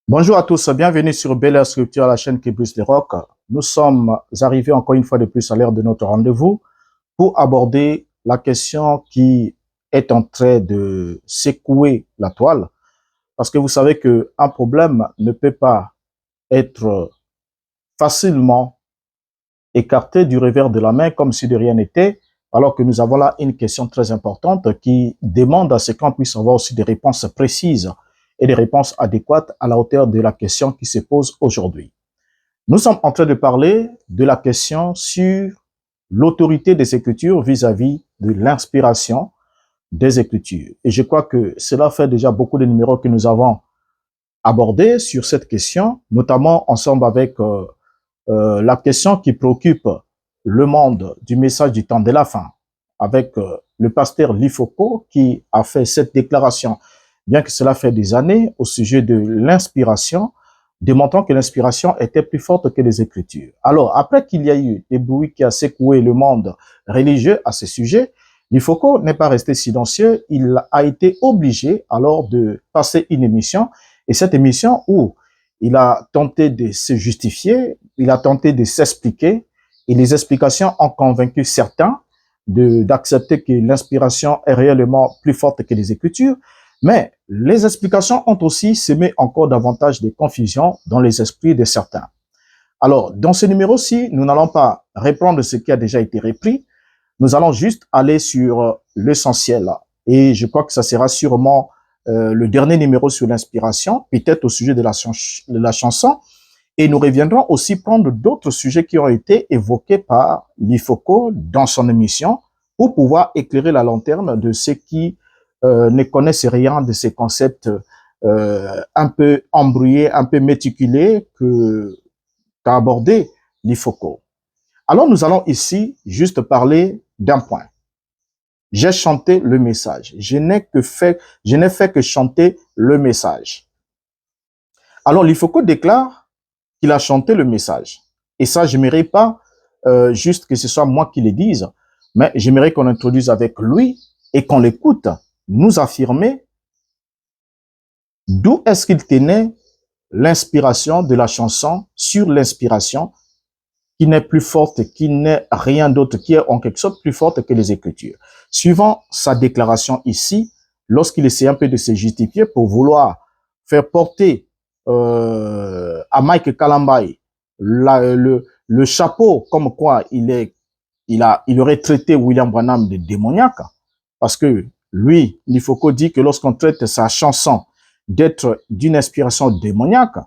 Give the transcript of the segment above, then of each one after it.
Bonjour à tous, bienvenue sur Bel Air Sculpture, la chaîne qui brise les rocs. Nous sommes arrivés encore une fois de plus à l'heure de notre rendez-vous pour aborder la question qui est en train de secouer la toile. Parce que vous savez qu'un problème ne peut pas être facilement écarté du revers de la main comme si de rien n'était, alors que nous avons là une question très importante qui demande à ce qu'on puisse avoir aussi des réponses précises et des réponses adéquates à la hauteur de la question qui se pose aujourd'hui. Nous sommes en train de parler de la question sur l'autorité des Écritures vis-à-vis de l'inspiration des Écritures. Et je crois que cela fait déjà beaucoup de numéros que nous avons abordés sur cette question, notamment ensemble avec la question qui préoccupe le monde du message du temps de la fin, avec le pasteur Lifoko qui a fait cette déclaration, bien que cela fait des années, au sujet de l'inspiration, démontrant que l'inspiration était plus forte que les Écritures. Alors, après qu'il y a eu des bruits qui a secoué le monde religieux à ce sujet, Lifoko n'est pas resté silencieux, il a été obligé alors de passer une émission, et cette émission où il a tenté de se justifier, il a tenté de s'expliquer, et les explications ont convaincu certains d'accepter que l'inspiration est réellement plus forte que les Écritures, mais les explications ont aussi semé encore davantage de confusion dans les esprits de certains. Alors, dans ce numéro-ci, nous n'allons pas reprendre ce qui a déjà été repris, nous allons juste aller sur l'essentiel. Et je crois que ça sera sûrement le dernier numéro sur l'inspiration, peut-être au sujet de la chanson. Et nous reviendrons aussi prendre d'autres sujets qui ont été évoqués par Lifoko dans son émission pour pouvoir éclairer la lanterne de ceux qui ne connaissent rien de ces concepts un peu embrouillés, un peu méticulés qu'a abordé Lifoko. Alors nous allons ici juste parler d'un point. J'ai chanté le message. Je n'ai fait que chanter le message. Alors Lifoko déclare qu'il a chanté le message. Et ça, j'aimerais pas juste que ce soit moi qui le dise, mais j'aimerais qu'on introduise avec lui et qu'on l'écoute nous affirmer d'où est-ce qu'il tenait l'inspiration de la chanson sur l'inspiration qui n'est plus forte, qui n'est rien d'autre, qui est en quelque sorte plus forte que les Écritures. Suivant sa déclaration ici, lorsqu'il essaie un peu de se justifier pour vouloir faire porter à Mike Kalambay le chapeau comme quoi il aurait traité William Branham de démoniaque, parce que lui, Lifoko dit que lorsqu'on traite sa chanson d'être d'une inspiration démoniaque,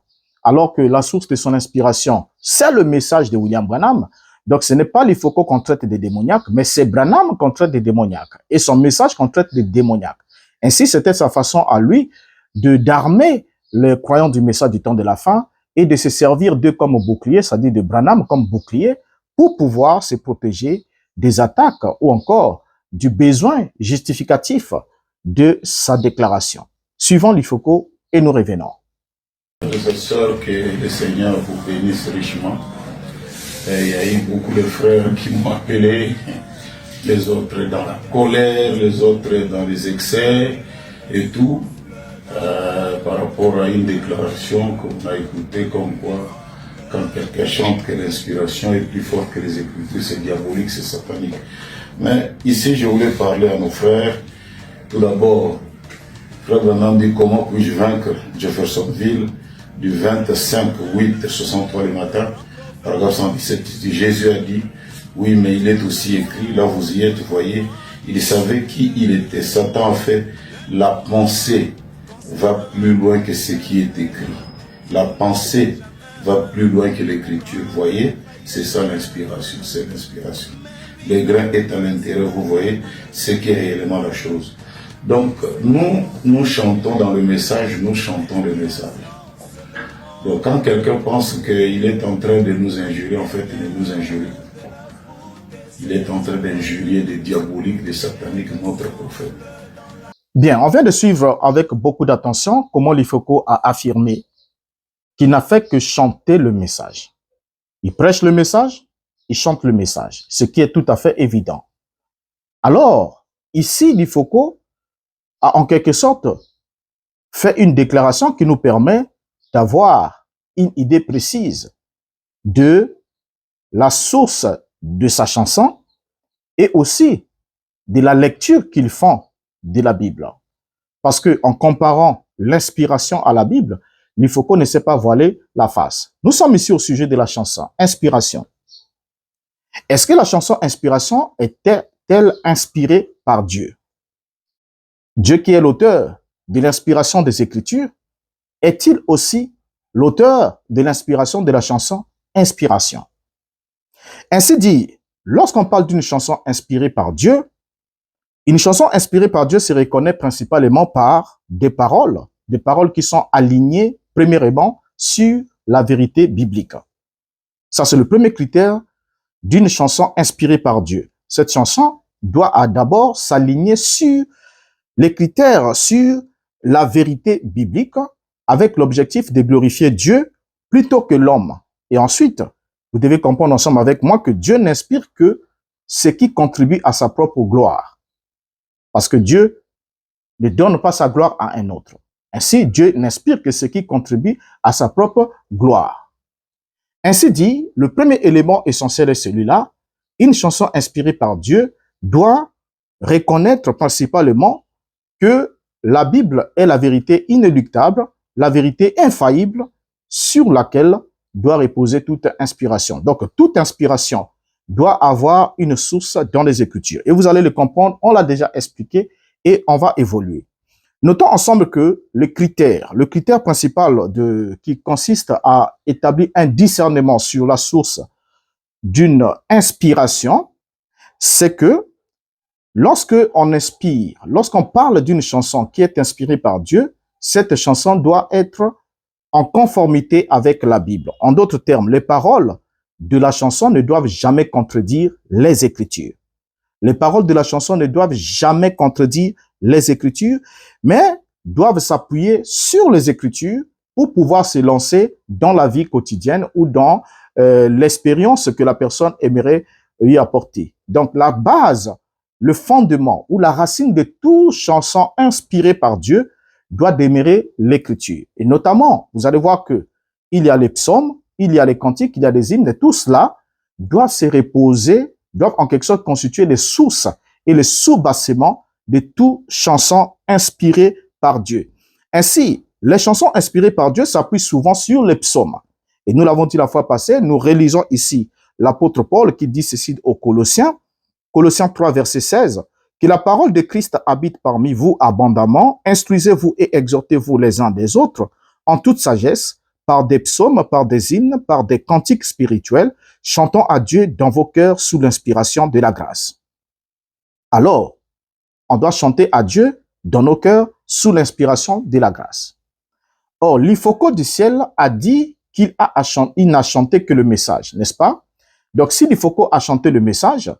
alors que la source de son inspiration, c'est le message de William Branham. Donc, ce n'est pas Lifoko qu'on traite des démoniaques, mais c'est Branham qu'on traite des démoniaques, et son message qu'on traite des démoniaques. Ainsi, c'était sa façon à lui d'armer les croyants du message du temps de la fin et de se servir d'eux comme bouclier, c'est-à-dire de Branham comme bouclier, pour pouvoir se protéger des attaques ou encore du besoin justificatif de sa déclaration. Suivons Lifoko et nous revenons. Frères et sœurs, que le Seigneur vous bénisse richement. Et il y a eu beaucoup de frères qui m'ont appelé, les autres dans la colère, les autres dans les excès et tout, par rapport à une déclaration qu'on a écoutée comme quoi, quand quelqu'un chante que l'inspiration est plus forte que les Écritures, c'est diabolique, c'est satanique. Mais ici, je voulais parler à nos frères. Tout d'abord, Frère Branham dit comment puis-je vaincre Jeffersonville du 25/8/63 le matin, paragraphe 117, Jésus a dit, oui, mais il est aussi écrit, là vous y êtes, vous voyez, il savait qui il était. Satan a fait, la pensée va plus loin que ce qui est écrit. La pensée va plus loin que l'écriture, vous voyez, c'est ça l'inspiration, c'est l'inspiration. Le grain est à l'intérieur, vous voyez, ce qui est réellement la chose. Donc, nous chantons dans le message, nous chantons le message. Donc, quand quelqu'un pense qu'il est en train de nous injurier, en fait, il nous injurie. Il est en train d'injurier des diaboliques, des sataniques, notre prophète. Bien, on vient de suivre avec beaucoup d'attention comment Lifoko a affirmé qu'il n'a fait que chanter le message. Il prêche le message, il chante le message, ce qui est tout à fait évident. Alors, ici, Lifoko a en quelque sorte fait une déclaration qui nous permet d'avoir une idée précise de la source de sa chanson et aussi de la lecture qu'ils font de la Bible. Parce que en comparant l'inspiration à la Bible, il faut qu'on ne sait pas voiler la face. Nous sommes ici au sujet de la chanson, inspiration. Est-ce que la chanson inspiration est-elle inspirée par Dieu? Dieu qui est l'auteur de l'inspiration des Écritures, est-il aussi l'auteur de l'inspiration de la chanson inspiration? Ainsi dit, lorsqu'on parle d'une chanson inspirée par Dieu, une chanson inspirée par Dieu se reconnaît principalement par des paroles qui sont alignées premièrement sur la vérité biblique. Ça, c'est le premier critère d'une chanson inspirée par Dieu. Cette chanson doit d'abord s'aligner sur les critères, sur la vérité biblique, avec l'objectif de glorifier Dieu plutôt que l'homme. Et ensuite, vous devez comprendre ensemble avec moi que Dieu n'inspire que ce qui contribue à sa propre gloire. Parce que Dieu ne donne pas sa gloire à un autre. Ainsi, Dieu n'inspire que ce qui contribue à sa propre gloire. Ainsi dit, le premier élément essentiel est celui-là. Une chanson inspirée par Dieu doit reconnaître principalement que la Bible est la vérité inéluctable, la vérité infaillible sur laquelle doit reposer toute inspiration. Donc, toute inspiration doit avoir une source dans les Écritures. Et vous allez le comprendre, on l'a déjà expliqué et on va évoluer. Notons ensemble que le critère principal qui consiste à établir un discernement sur la source d'une inspiration, c'est que lorsqu'on parle d'une chanson qui est inspirée par Dieu, cette chanson doit être en conformité avec la Bible. En d'autres termes, les paroles de la chanson ne doivent jamais contredire les Écritures. Les paroles de la chanson ne doivent jamais contredire les Écritures, mais doivent s'appuyer sur les Écritures pour pouvoir se lancer dans la vie quotidienne ou dans l'expérience que la personne aimerait y apporter. Donc, la base, le fondement ou la racine de toute chanson inspirée par Dieu doit demeurer l'Écriture. Et notamment, vous allez voir que il y a les psaumes, il y a les cantiques, il y a des hymnes, et tout cela doit se reposer, doivent en quelque sorte constituer les sources et les sous-bassements de toute chanson inspirée par Dieu. Ainsi, les chansons inspirées par Dieu s'appuient souvent sur les psaumes. Et nous l'avons dit la fois passée, nous relisons ici l'apôtre Paul qui dit ceci aux Colossiens, Colossiens 3, verset 16, que la parole de Christ habite parmi vous abondamment, instruisez-vous et exhortez-vous les uns des autres en toute sagesse, par des psaumes, par des hymnes, par des cantiques spirituels, chantant à Dieu dans vos cœurs sous l'inspiration de la grâce. Alors, on doit chanter à Dieu dans nos cœurs sous l'inspiration de la grâce. Or, l'Ifoko du ciel a dit qu'il n'a chanté que le message, n'est-ce pas? Donc, si l'Ifoko a chanté le message,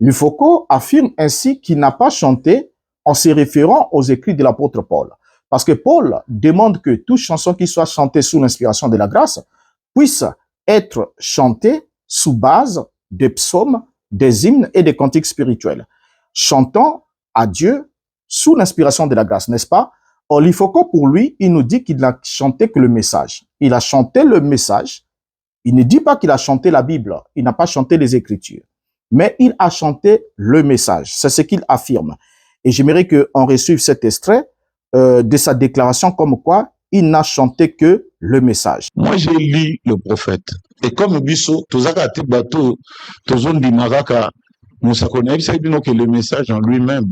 l'Ifoko affirme ainsi qu'il n'a pas chanté en se référant aux écrits de l'apôtre Paul. Parce que Paul demande que toute chanson qui soit chantée sous l'inspiration de la grâce puisse être chantée sous base des psaumes, des hymnes et des cantiques spirituels. Chantant à Dieu sous l'inspiration de la grâce, n'est-ce pas? Or, l'Ifoko, pour lui, il nous dit qu'il n'a chanté que le message. Il a chanté le message. Il ne dit pas qu'il a chanté la Bible. Il n'a pas chanté les Écritures. Mais il a chanté le message. C'est ce qu'il affirme. Et j'aimerais qu'on reçoive cet extrait de sa déclaration comme quoi il n'a chanté que le message. Moi, j'ai lu le prophète. Et comme Bisso, nous avons dit nous connaissons que le message en lui-même,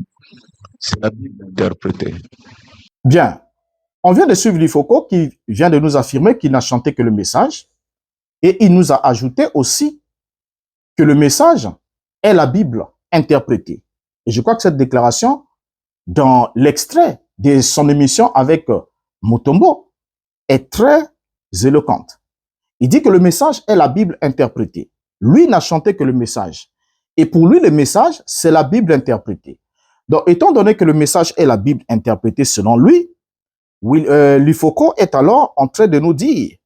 c'est la Bible interprétée. Bien. On vient de suivre l'Ifoko qui vient de nous affirmer qu'il n'a chanté que le message. Et il nous a ajouté aussi que le message est la Bible interprétée. Et je crois que cette déclaration, dans l'extrait de son émission avec Mutombo, est très éloquente. Il dit que le message est la Bible interprétée. Lui n'a chanté que le message. Et pour lui, le message, c'est la Bible interprétée. Donc, étant donné que le message est la Bible interprétée selon lui, l'Ifoko est alors en train de nous dire,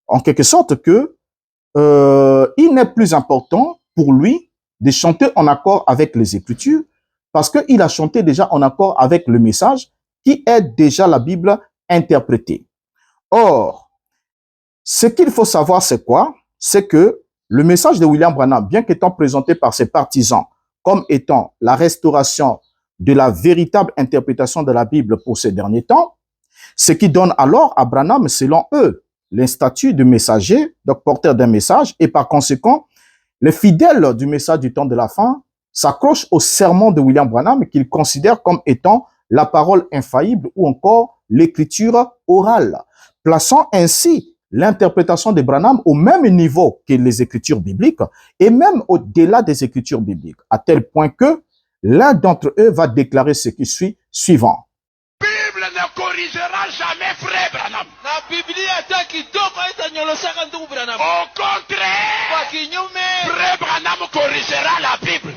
en quelque sorte, que il n'est plus important pour lui de chanter en accord avec les Écritures parce qu'il a chanté déjà en accord avec le message qui est déjà la Bible interprétée. Or, Ce qu'il faut savoir, c'est quoi? C'est que le message de William Branham, bien qu'étant présenté par ses partisans comme étant la restauration de la véritable interprétation de la Bible pour ces derniers temps, ce qui donne alors à Branham, selon eux, le statut de messager, donc porteur d'un message, et par conséquent, les fidèles du message du temps de la fin s'accrochent au sermon de William Branham qu'ils considèrent comme étant la parole infaillible ou encore l'écriture orale, plaçant ainsi l'interprétation de Branham au même niveau que les écritures bibliques et même au-delà des écritures bibliques, à tel point que l'un d'entre eux va déclarer ce qui suit suivant. La Bible ne corrigera jamais frère Branham. Au contraire, frère Branham corrigera la Bible.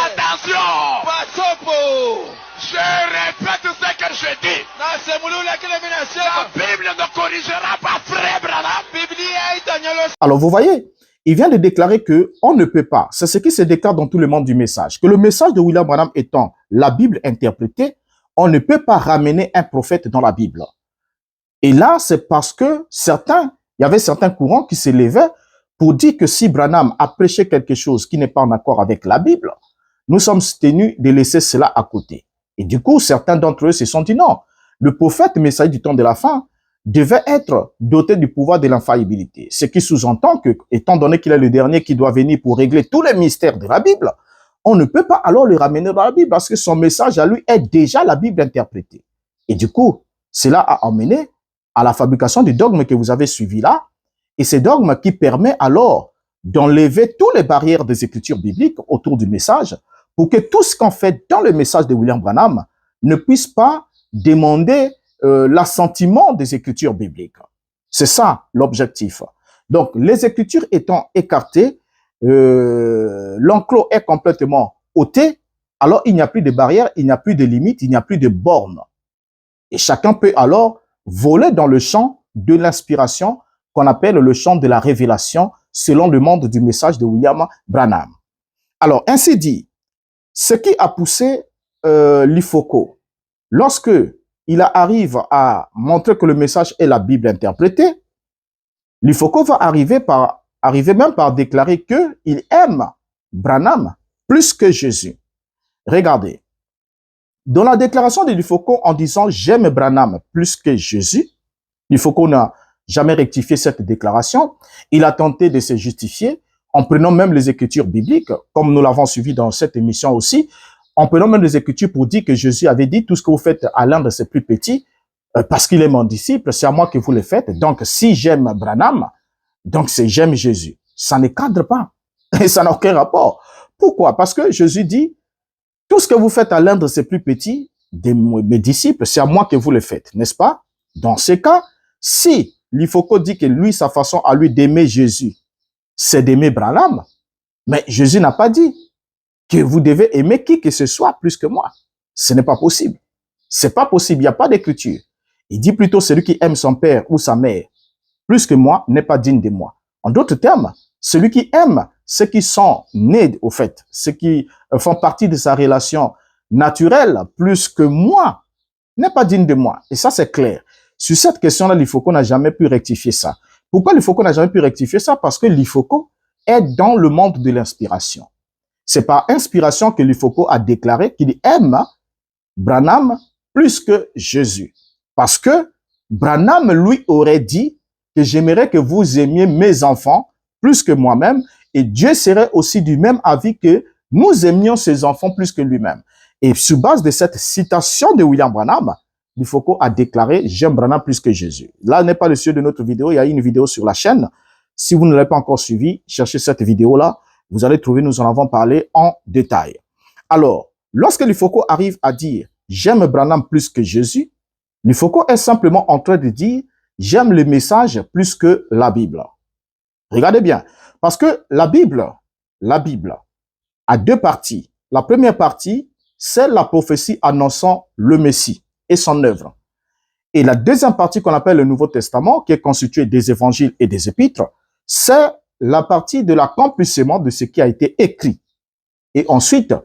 Attention. Je répète ce que je dis. La Bible ne corrigera pas frère Branham. Alors vous voyez, il vient de déclarer que on ne peut pas, c'est ce qui se déclare dans tout le monde du message, que le message de William Branham étant la Bible interprétée, on ne peut pas ramener un prophète dans la Bible. Et là, c'est parce que il y avait certains courants qui s'élevaient pour dire que si Branham a prêché quelque chose qui n'est pas en accord avec la Bible, nous sommes tenus de laisser cela à côté. Et du coup, certains d'entre eux se sont dit non, le prophète messager du temps de la fin devait être doté du pouvoir de l'infaillibilité. Ce qui sous-entend que, étant donné qu'il est le dernier qui doit venir pour régler tous les mystères de la Bible, on ne peut pas alors le ramener dans la Bible parce que son message à lui est déjà la Bible interprétée. Et du coup, cela a emmené à la fabrication du dogme que vous avez suivi là, et ce dogme qui permet alors d'enlever toutes les barrières des écritures bibliques autour du message pour que tout ce qu'on fait dans le message de William Branham ne puisse pas demander l'assentiment des écritures bibliques. C'est ça l'objectif. Donc, les écritures étant écartées, l'enclos est complètement ôté, alors il n'y a plus de barrières, il n'y a plus de limites, il n'y a plus de bornes. Et chacun peut alors voler dans le champ de l'inspiration qu'on appelle le champ de la révélation selon le monde du message de William Branham. Alors, ainsi dit, ce qui a poussé Lifoko, lorsque il arrive à montrer que le message est la Bible interprétée, Lifoko va arriver même par déclarer qu'il aime Branham plus que Jésus. Regardez, dans la déclaration de Lifoko en disant « j'aime Branham plus que Jésus », Lifoko n'a jamais rectifié cette déclaration. Il a tenté de se justifier en prenant même les écritures bibliques, comme nous l'avons suivi dans cette émission aussi, en prenant même les Écritures pour dire que Jésus avait dit tout ce que vous faites à l'un de ses plus petits, parce qu'il est mon disciple, c'est à moi que vous le faites. Donc, si j'aime Branham, donc c'est j'aime Jésus. Ça ne cadre pas. Et ça n'a aucun rapport. Pourquoi? Parce que Jésus dit, tout ce que vous faites à l'un de ses plus petits, de mes disciples, c'est à moi que vous le faites, n'est-ce pas? Dans ce cas, si Lifoko dit que lui, sa façon à lui d'aimer Jésus, c'est d'aimer Branham, mais Jésus n'a pas dit que vous devez aimer qui que ce soit plus que moi. Ce n'est pas possible. C'est pas possible. Il n'y a pas d'écriture. Il dit plutôt celui qui aime son père ou sa mère plus que moi n'est pas digne de moi. En d'autres termes, celui qui aime ceux qui sont nés au fait, ceux qui font partie de sa relation naturelle plus que moi n'est pas digne de moi. Et ça, c'est clair. Sur cette question-là, Lifoko n'a jamais pu rectifier ça. Pourquoi Lifoko n'a jamais pu rectifier ça? Parce que Lifoko est dans le monde de l'inspiration. C'est par inspiration que Lifoko a déclaré qu'il aime Branham plus que Jésus. Parce que Branham lui aurait dit que j'aimerais que vous aimiez mes enfants plus que moi-même, et Dieu serait aussi du même avis que nous aimions ses enfants plus que lui-même. Et sur base de cette citation de William Branham, Lifoko a déclaré « j'aime Branham plus que Jésus ». Là n'est pas le sujet de notre vidéo, il y a une vidéo sur la chaîne. Si vous ne l'avez pas encore suivi, cherchez cette vidéo-là. Vous allez trouver, nous en avons parlé en détail. Alors, lorsque Lifoko arrive à dire « j'aime Branham plus que Jésus », Lifoko est simplement en train de dire « j'aime le message plus que la Bible ». Regardez bien, parce que la Bible a deux parties. La première partie, c'est la prophétie annonçant le Messie et son œuvre. Et la deuxième partie qu'on appelle le Nouveau Testament, qui est constitué des évangiles et des épîtres, c'est la partie de l'accomplissement de ce qui a été écrit. Et ensuite,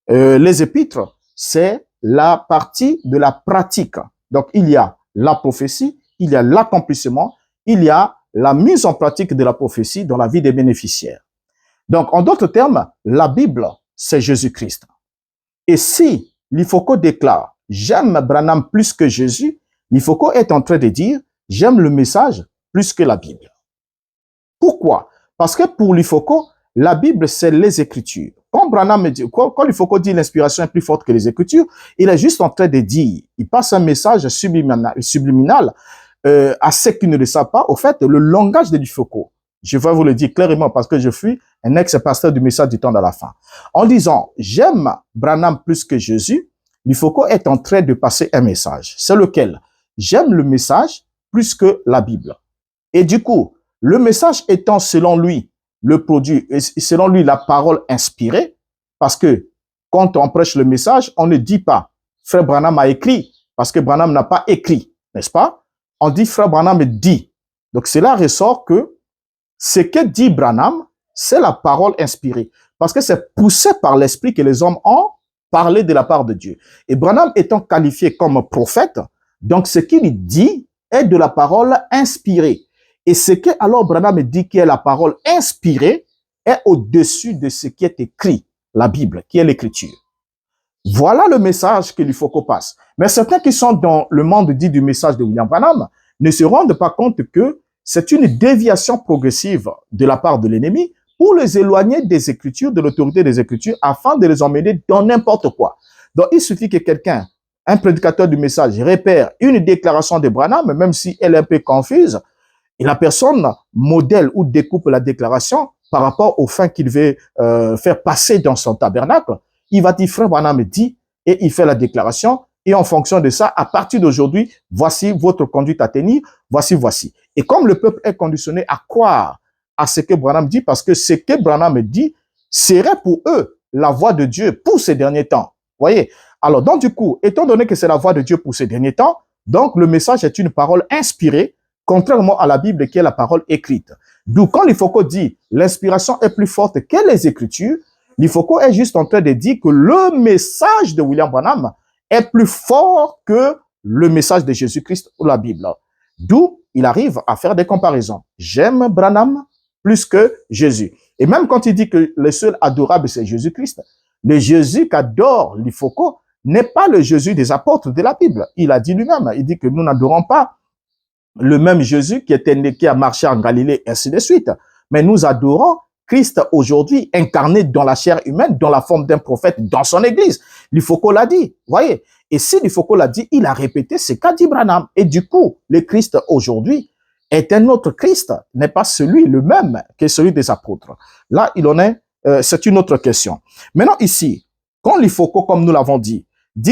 Les épîtres, c'est la partie de la pratique. Donc, il y a la prophétie, il y a l'accomplissement, il y a la mise en pratique de la prophétie dans la vie des bénéficiaires. Donc, en d'autres termes, la Bible, c'est Jésus-Christ. Et si l'Ifoko déclare « J'aime Branham plus que Jésus », l'Ifoko est en train de dire « J'aime le message plus que la Bible ». Pourquoi? Parce que pour l'Ifoko, la Bible, c'est les Écritures. Quand l'Ifoko dit l'inspiration est plus forte que les Écritures, il est juste en train de dire, il passe un message subliminal à ceux qui ne le savent pas. Au fait, le langage de l'Ifoko, je vais vous le dire clairement parce que je suis un ex-pasteur du message du temps de la fin. En disant, j'aime Branham plus que Jésus, l'Ifoko est en train de passer un message. C'est lequel? J'aime le message plus que la Bible. Et du coup, le message étant selon lui le produit, selon lui la parole inspirée, parce que quand on prêche le message, on ne dit pas Frère Branham a écrit, parce que Branham n'a pas écrit, n'est-ce pas? On dit Frère Branham dit. Donc cela ressort que ce que dit Branham, c'est la parole inspirée, parce que c'est poussé par l'esprit que les hommes ont parlé de la part de Dieu. Et Branham étant qualifié comme prophète, donc ce qu'il dit est de la parole inspirée. Et ce que alors Branham dit qui est la parole inspirée est au-dessus de ce qui est écrit, la Bible, qui est l'écriture. Voilà le message que l'Ifoko passe. Mais certains qui sont dans le monde dit du message de William Branham ne se rendent pas compte que c'est une déviation progressive de la part de l'ennemi pour les éloigner des Écritures, de l'autorité des Écritures, afin de les emmener dans n'importe quoi. Donc il suffit que quelqu'un, un prédicateur du message, répère une déclaration de Branham, même si elle est un peu confuse, et la personne modèle ou découpe la déclaration par rapport au fin qu'il veut faire passer dans son tabernacle. Il va dire, Frère Branham dit, et il fait la déclaration. Et en fonction de ça, à partir d'aujourd'hui, voici votre conduite à tenir, voici. Et comme le peuple est conditionné à croire à ce que Branham dit, parce que ce que Branham dit serait pour eux la voix de Dieu pour ces derniers temps. Voyez? Alors, donc du coup, étant donné que c'est la voix de Dieu pour ces derniers temps, donc le message est une parole inspirée, contrairement à la Bible qui est la parole écrite. D'où quand l'Ifoko dit l'inspiration est plus forte que les Écritures, l'Ifoko est juste en train de dire que le message de William Branham est plus fort que le message de Jésus-Christ ou la Bible. D'où il arrive à faire des comparaisons. J'aime Branham plus que Jésus. Et même quand il dit que le seul adorable c'est Jésus-Christ, le Jésus qu'adore l'Ifoko n'est pas le Jésus des apôtres de la Bible. Il a dit lui-même, il dit que nous n'adorons pas le même Jésus qui a marché en Galilée, ainsi de suite. Mais nous adorons Christ aujourd'hui incarné dans la chair humaine, dans la forme d'un prophète, dans son église. L'Ifoko l'a dit, voyez. Et si l'Ifoko l'a dit, il a répété ce qu'a dit Branham. Et du coup, le Christ aujourd'hui est un autre Christ, n'est pas celui le même que celui des apôtres. Là, il en est, c'est une autre question. Maintenant ici, quand l'Ifoko, comme nous l'avons dit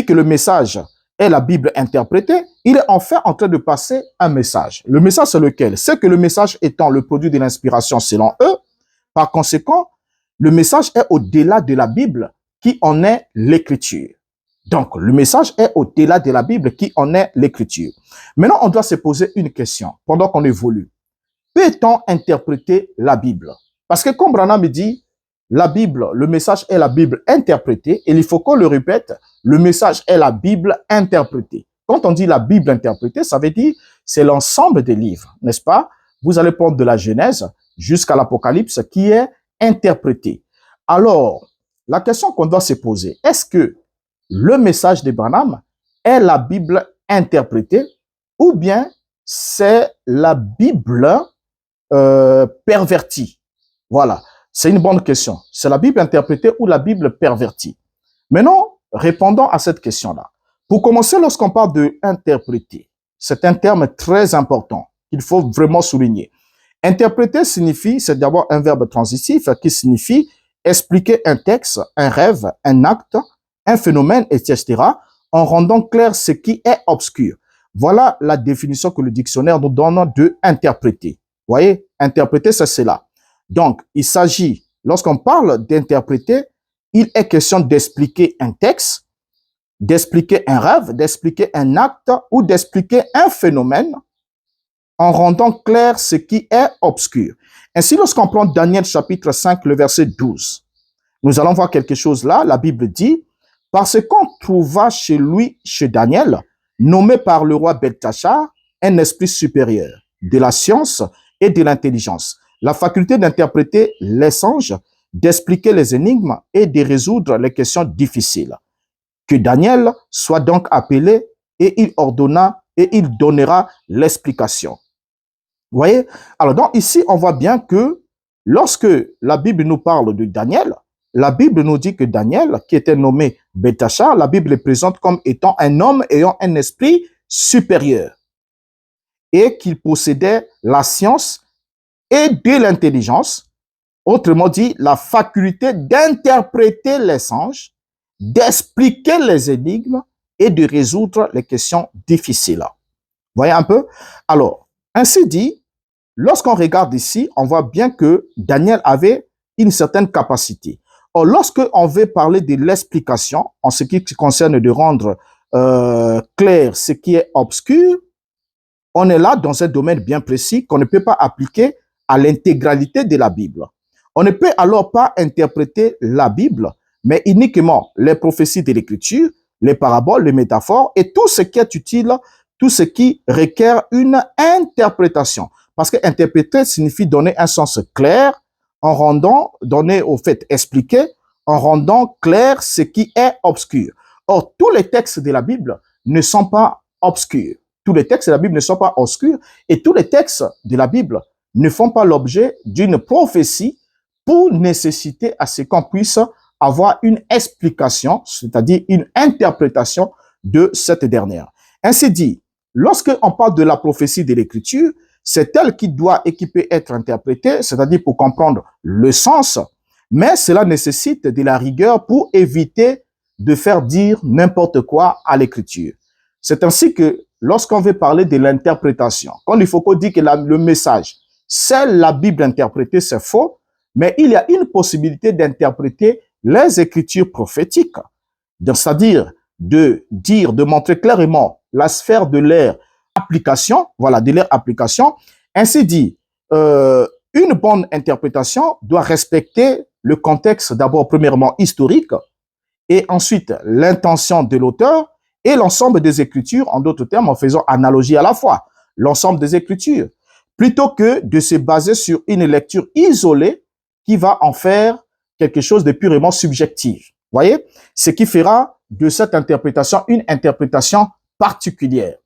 que le message est la Bible interprétée, il est enfin en train de passer un message. Le message, c'est lequel? C'est que le message étant le produit de l'inspiration selon eux, par conséquent, le message est au-delà de la Bible qui en est l'écriture. Donc, le message est au-delà de la Bible qui en est l'écriture. Maintenant, on doit se poser une question pendant qu'on évolue. Peut-on interpréter la Bible? Parce que comme Branham dit, la Bible, le message est la Bible interprétée, et il faut qu'on le répète, le message est la Bible interprétée. Quand on dit la Bible interprétée, ça veut dire c'est l'ensemble des livres, n'est-ce pas? Vous allez prendre de la Genèse jusqu'à l'Apocalypse qui est interprété. Alors, la question qu'on doit se poser, est-ce que le message de Branham est la Bible interprétée ou bien c'est la Bible pervertie? Voilà, c'est une bonne question. C'est la Bible interprétée ou la Bible pervertie? Maintenant, répondons à cette question-là. Pour commencer, lorsqu'on parle de interpréter, c'est un terme très important qu'il faut vraiment souligner. Interpréter signifie, c'est d'abord un verbe transitif qui signifie expliquer un texte, un rêve, un acte, un phénomène, etc., en rendant clair ce qui est obscur. Voilà la définition que le dictionnaire nous donne de interpréter. Vous voyez, interpréter, c'est cela. Donc, il s'agit, lorsqu'on parle d'interpréter, il est question d'expliquer un texte, d'expliquer un rêve, d'expliquer un acte ou d'expliquer un phénomène en rendant clair ce qui est obscur. Ainsi, lorsqu'on prend Daniel chapitre 5, le verset 12, Nous allons voir quelque chose là. La Bible dit, parce qu'on trouva chez lui, chez Daniel, nommé par le roi Beltachar, un esprit supérieur de la science et de l'intelligence, la faculté d'interpréter les songes, d'expliquer les énigmes et de résoudre les questions difficiles. Que Daniel soit donc appelé et il ordonna et il donnera l'explication. Vous voyez? Alors donc ici, on voit bien que lorsque la Bible nous parle de Daniel, la Bible nous dit que Daniel, qui était nommé Beltachar, la Bible le présente comme étant un homme ayant un esprit supérieur et qu'il possédait la science et de l'intelligence, autrement dit, la faculté d'interpréter les songes, d'expliquer les énigmes et de résoudre les questions difficiles. Vous voyez un peu? Alors, ainsi dit, lorsqu'on regarde ici, on voit bien que Daniel avait une certaine capacité. Or, lorsque on veut parler de l'explication, en ce qui concerne de rendre clair ce qui est obscur, on est là dans un domaine bien précis qu'on ne peut pas appliquer à l'intégralité de la Bible. On ne peut alors pas interpréter la Bible, mais uniquement les prophéties de l'Écriture, les paraboles, les métaphores et tout ce qui est utile, tout ce qui requiert une interprétation. Parce que interpréter signifie donner un sens clair, en rendant, donner au fait expliquer, en rendant clair ce qui est obscur. Or, tous les textes de la Bible ne sont pas obscurs. Tous les textes de la Bible ne sont pas obscurs et tous les textes de la Bible ne font pas l'objet d'une prophétie pour nécessiter à ce qu'on puisse avoir une explication, c'est-à-dire une interprétation de cette dernière. Ainsi dit, lorsque on parle de la prophétie de l'Écriture, c'est elle qui doit et qui peut être interprétée, c'est-à-dire pour comprendre le sens, mais cela nécessite de la rigueur pour éviter de faire dire n'importe quoi à l'Écriture. C'est ainsi que lorsqu'on veut parler de l'interprétation, quand il faut qu'on dise que le message, c'est la Bible interprétée, c'est faux, mais il y a une possibilité d'interpréter les Écritures prophétiques, c'est-à-dire de dire, de montrer clairement la sphère de leur application, voilà, de leur application. Ainsi dit, une bonne interprétation doit respecter le contexte d'abord premièrement historique et ensuite l'intention de l'auteur et l'ensemble des Écritures, en d'autres termes, en faisant analogie à la fois, l'ensemble des Écritures, plutôt que de se baser sur une lecture isolée qui va en faire quelque chose de purement subjectif. Voyez? Ce qui fera de cette interprétation une interprétation particulière.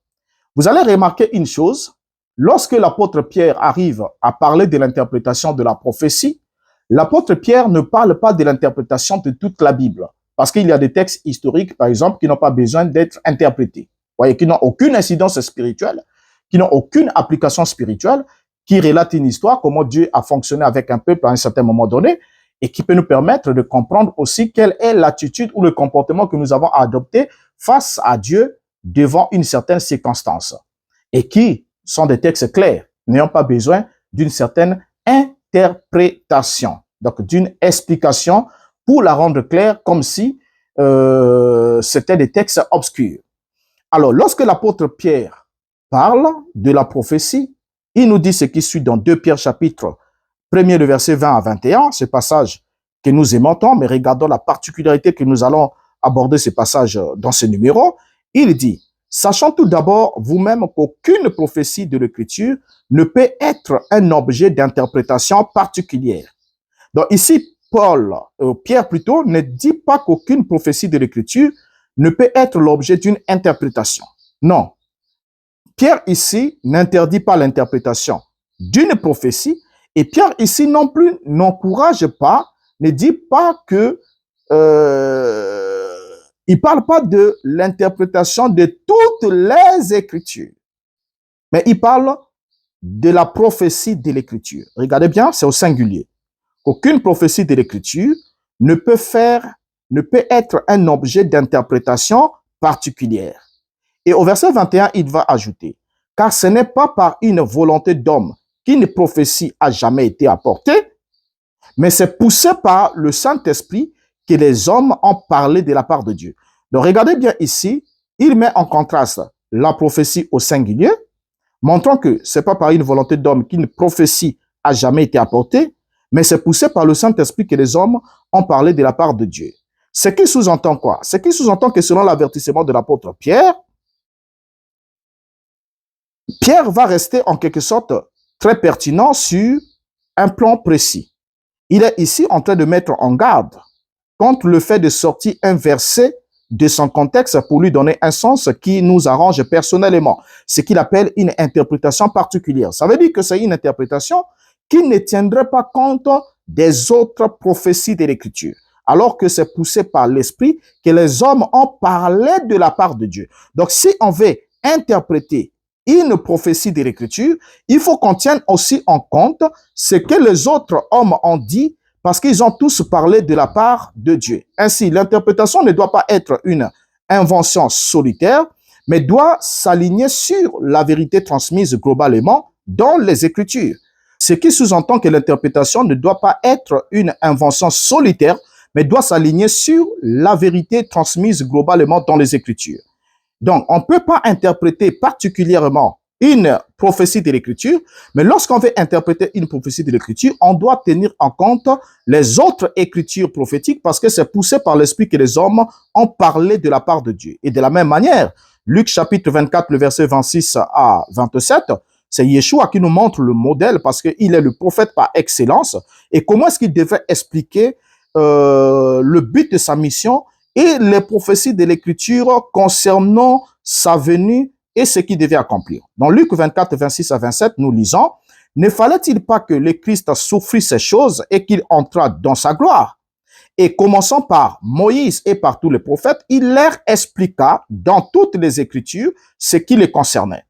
Vous allez remarquer une chose, lorsque l'apôtre Pierre arrive à parler de l'interprétation de la prophétie, l'apôtre Pierre ne parle pas de l'interprétation de toute la Bible, parce qu'il y a des textes historiques, par exemple, qui n'ont pas besoin d'être interprétés. Voyez, qui n'ont aucune incidence spirituelle, qui n'ont aucune application spirituelle, qui relatent une histoire, comment Dieu a fonctionné avec un peuple à un certain moment donné, et qui peut nous permettre de comprendre aussi quelle est l'attitude ou le comportement que nous avons adopté face à Dieu devant une certaine circonstance, et qui sont des textes clairs, n'ayant pas besoin d'une certaine interprétation, donc d'une explication pour la rendre claire comme si c'était des textes obscurs. Alors, lorsque l'apôtre Pierre parle de la prophétie, il nous dit ce qui suit dans 2 Pierre chapitre 1er, le verset 20 à 21, ce passage que nous aimons tant, mais regardons la particularité que nous allons aborder ce passage dans ce numéro. Il dit, sachant tout d'abord vous-même qu'aucune prophétie de l'Écriture ne peut être un objet d'interprétation particulière. Donc ici, Pierre plutôt, ne dit pas qu'aucune prophétie de l'Écriture ne peut être l'objet d'une interprétation. Non. Pierre ici n'interdit pas l'interprétation d'une prophétie et Pierre ici non plus n'encourage pas, ne dit pas que il parle pas de l'interprétation de toutes les Écritures, mais il parle de la prophétie de l'Écriture. Regardez bien, c'est au singulier. Aucune prophétie de l'Écriture ne peut être un objet d'interprétation particulière. Et au verset 21, il va ajouter, car ce n'est pas par une volonté d'homme qu'une prophétie a jamais été apportée, mais c'est poussé par le Saint-Esprit que les hommes ont parlé de la part de Dieu. Donc regardez bien ici, il met en contraste la prophétie au singulier, montrant que c'est pas par une volonté d'homme qu'une prophétie a jamais été apportée, mais c'est poussé par le Saint-Esprit que les hommes ont parlé de la part de Dieu. Ce qui sous-entend quoi? Ce qui sous-entend que selon l'avertissement de l'apôtre Pierre, Pierre va rester en quelque sorte très pertinent sur un plan précis. Il est ici en train de mettre en garde contre le fait de sortir un verset de son contexte pour lui donner un sens qui nous arrange personnellement. Ce qu'il appelle une interprétation particulière. Ça veut dire que c'est une interprétation qui ne tiendrait pas compte des autres prophéties de l'Écriture, alors que c'est poussé par l'Esprit que les hommes ont parlé de la part de Dieu. Donc, si on veut interpréter une prophétie de l'Écriture, il faut qu'on tienne aussi en compte ce que les autres hommes ont dit, parce qu'ils ont tous parlé de la part de Dieu. Ainsi, l'interprétation ne doit pas être une invention solitaire, mais doit s'aligner sur la vérité transmise globalement dans les Écritures. Ce qui sous-entend que l'interprétation ne doit pas être une invention solitaire, mais doit s'aligner sur la vérité transmise globalement dans les Écritures. Donc, on ne peut pas interpréter particulièrement une prophétie de l'Écriture, mais lorsqu'on veut interpréter une prophétie de l'Écriture, on doit tenir en compte les autres écritures prophétiques parce que c'est poussé par l'Esprit que les hommes ont parlé de la part de Dieu. Et de la même manière, Luc chapitre 24, le verset 26 à 27, c'est Yeshua qui nous montre le modèle parce qu'il est le prophète par excellence. Et comment est-ce qu'il devrait expliquer le but de sa mission et les prophéties de l'Écriture concernant sa venue et ce qu'il devait accomplir. Dans Luc 24, 26 à 27, nous lisons, « Ne fallait-il pas que le Christ souffrit ces choses et qu'il entrât dans sa gloire? Et commençant par Moïse et par tous les prophètes, il leur expliqua dans toutes les Écritures ce qui les concernait. »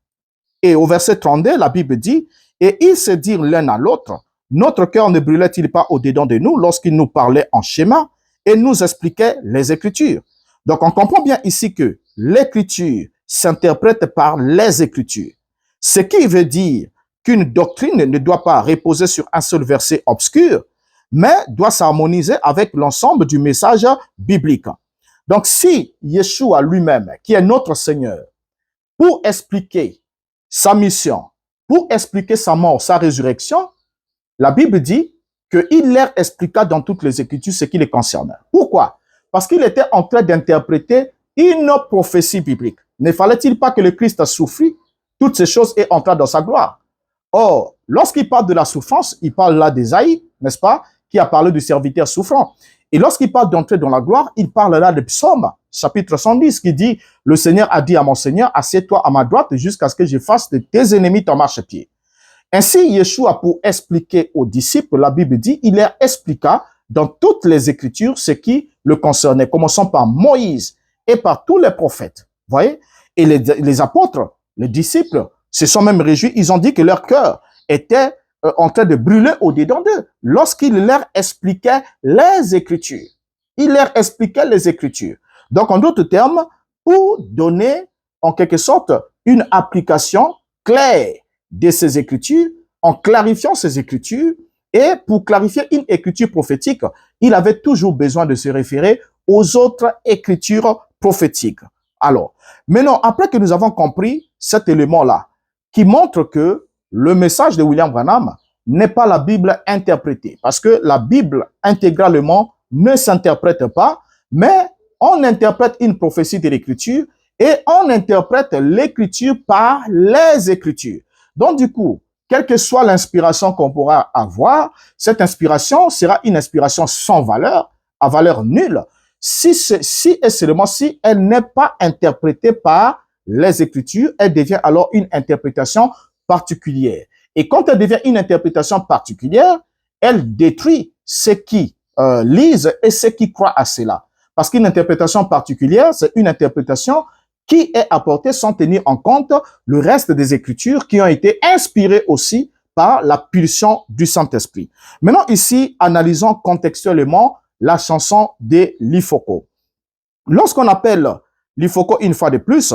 Et au verset 32, la Bible dit, « Et ils se dirent l'un à l'autre, notre cœur ne brûlait-il pas au-dedans de nous lorsqu'il nous parlait en schéma et nous expliquait les Écritures? » Donc, on comprend bien ici que l'Écriture s'interprète par les Écritures. Ce qui veut dire qu'une doctrine ne doit pas reposer sur un seul verset obscur, mais doit s'harmoniser avec l'ensemble du message biblique. Donc, si Yeshua lui-même, qui est notre Seigneur, pour expliquer sa mission, pour expliquer sa mort, sa résurrection, la Bible dit qu'il leur expliqua dans toutes les Écritures ce qui les concernait. Pourquoi? Parce qu'il était en train d'interpréter une prophétie biblique. Ne fallait-il pas que le Christ souffrit toutes ces choses et entra dans sa gloire? Or, lorsqu'il parle de la souffrance, il parle là d'Ésaïe, n'est-ce pas, qui a parlé du serviteur souffrant. Et lorsqu'il parle d'entrer dans la gloire, il parle là de Psaume, chapitre 110, qui dit, « Le Seigneur a dit à mon Seigneur, assieds-toi à ma droite jusqu'à ce que je fasse de tes ennemis ton marchepied. » Ainsi, Yeshua, pour expliquer aux disciples, la Bible dit, il leur expliqua dans toutes les Écritures ce qui le concernait, commençant par Moïse et par tous les prophètes. Voyez? Et les apôtres, les disciples, se sont même réjouis. Ils ont dit que leur cœur était en train de brûler au-dedans d'eux lorsqu'il leur expliquait les Écritures. Il leur expliquait les Écritures. Donc, en d'autres termes, pour donner en quelque sorte une application claire de ces Écritures, en clarifiant ces Écritures, et pour clarifier une écriture prophétique, il avait toujours besoin de se référer aux autres écritures prophétiques. Alors, maintenant, après que nous avons compris cet élément-là, qui montre que le message de William Branham n'est pas la Bible interprétée, parce que la Bible intégralement ne s'interprète pas, mais on interprète une prophétie de l'Écriture et on interprète l'Écriture par les Écritures. Donc, du coup, quelle que soit l'inspiration qu'on pourra avoir, cette inspiration sera une inspiration sans valeur, à valeur nulle, si et seulement si elle n'est pas interprétée par les Écritures, elle devient alors une interprétation particulière. Et quand elle devient une interprétation particulière, elle détruit ceux qui lisent et ceux qui croient à cela. Parce qu'une interprétation particulière, c'est une interprétation qui est apportée sans tenir en compte le reste des Écritures qui ont été inspirées aussi par la pulsion du Saint-Esprit. Maintenant, ici, analysons contextuellement la chanson de Lifoko. Lorsqu'on appelle Lifoko une fois de plus,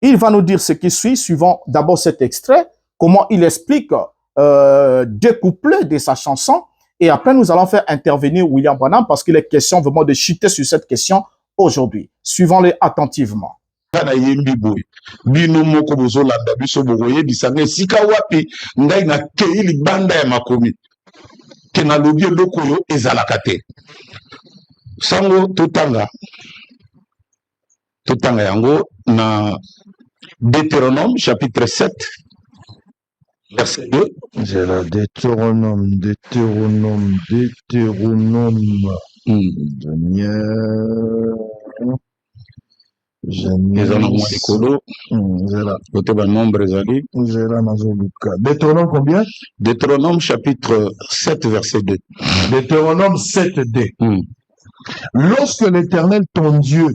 il va nous dire ce qui suit, suivant d'abord cet extrait, comment il explique deux couplets de sa chanson, et après nous allons faire intervenir William Branham parce qu'il est question vraiment de chuter sur cette question aujourd'hui. Suivons-les attentivement. Na yembi boy bino moko bozolanda biso bokoyebisa nga esika wapi ngai na kei libanda ya makomi ke ke nalobi eloko oyo ezalaka te. Sango totanga yango na Deutéronome chapitre 7 verset 2. C'est la Deutéronome. Deutéronome combien? Deutéronome chapitre 7 verset 2. Deutéronome 7, 2. Lorsque l'Éternel, ton Dieu,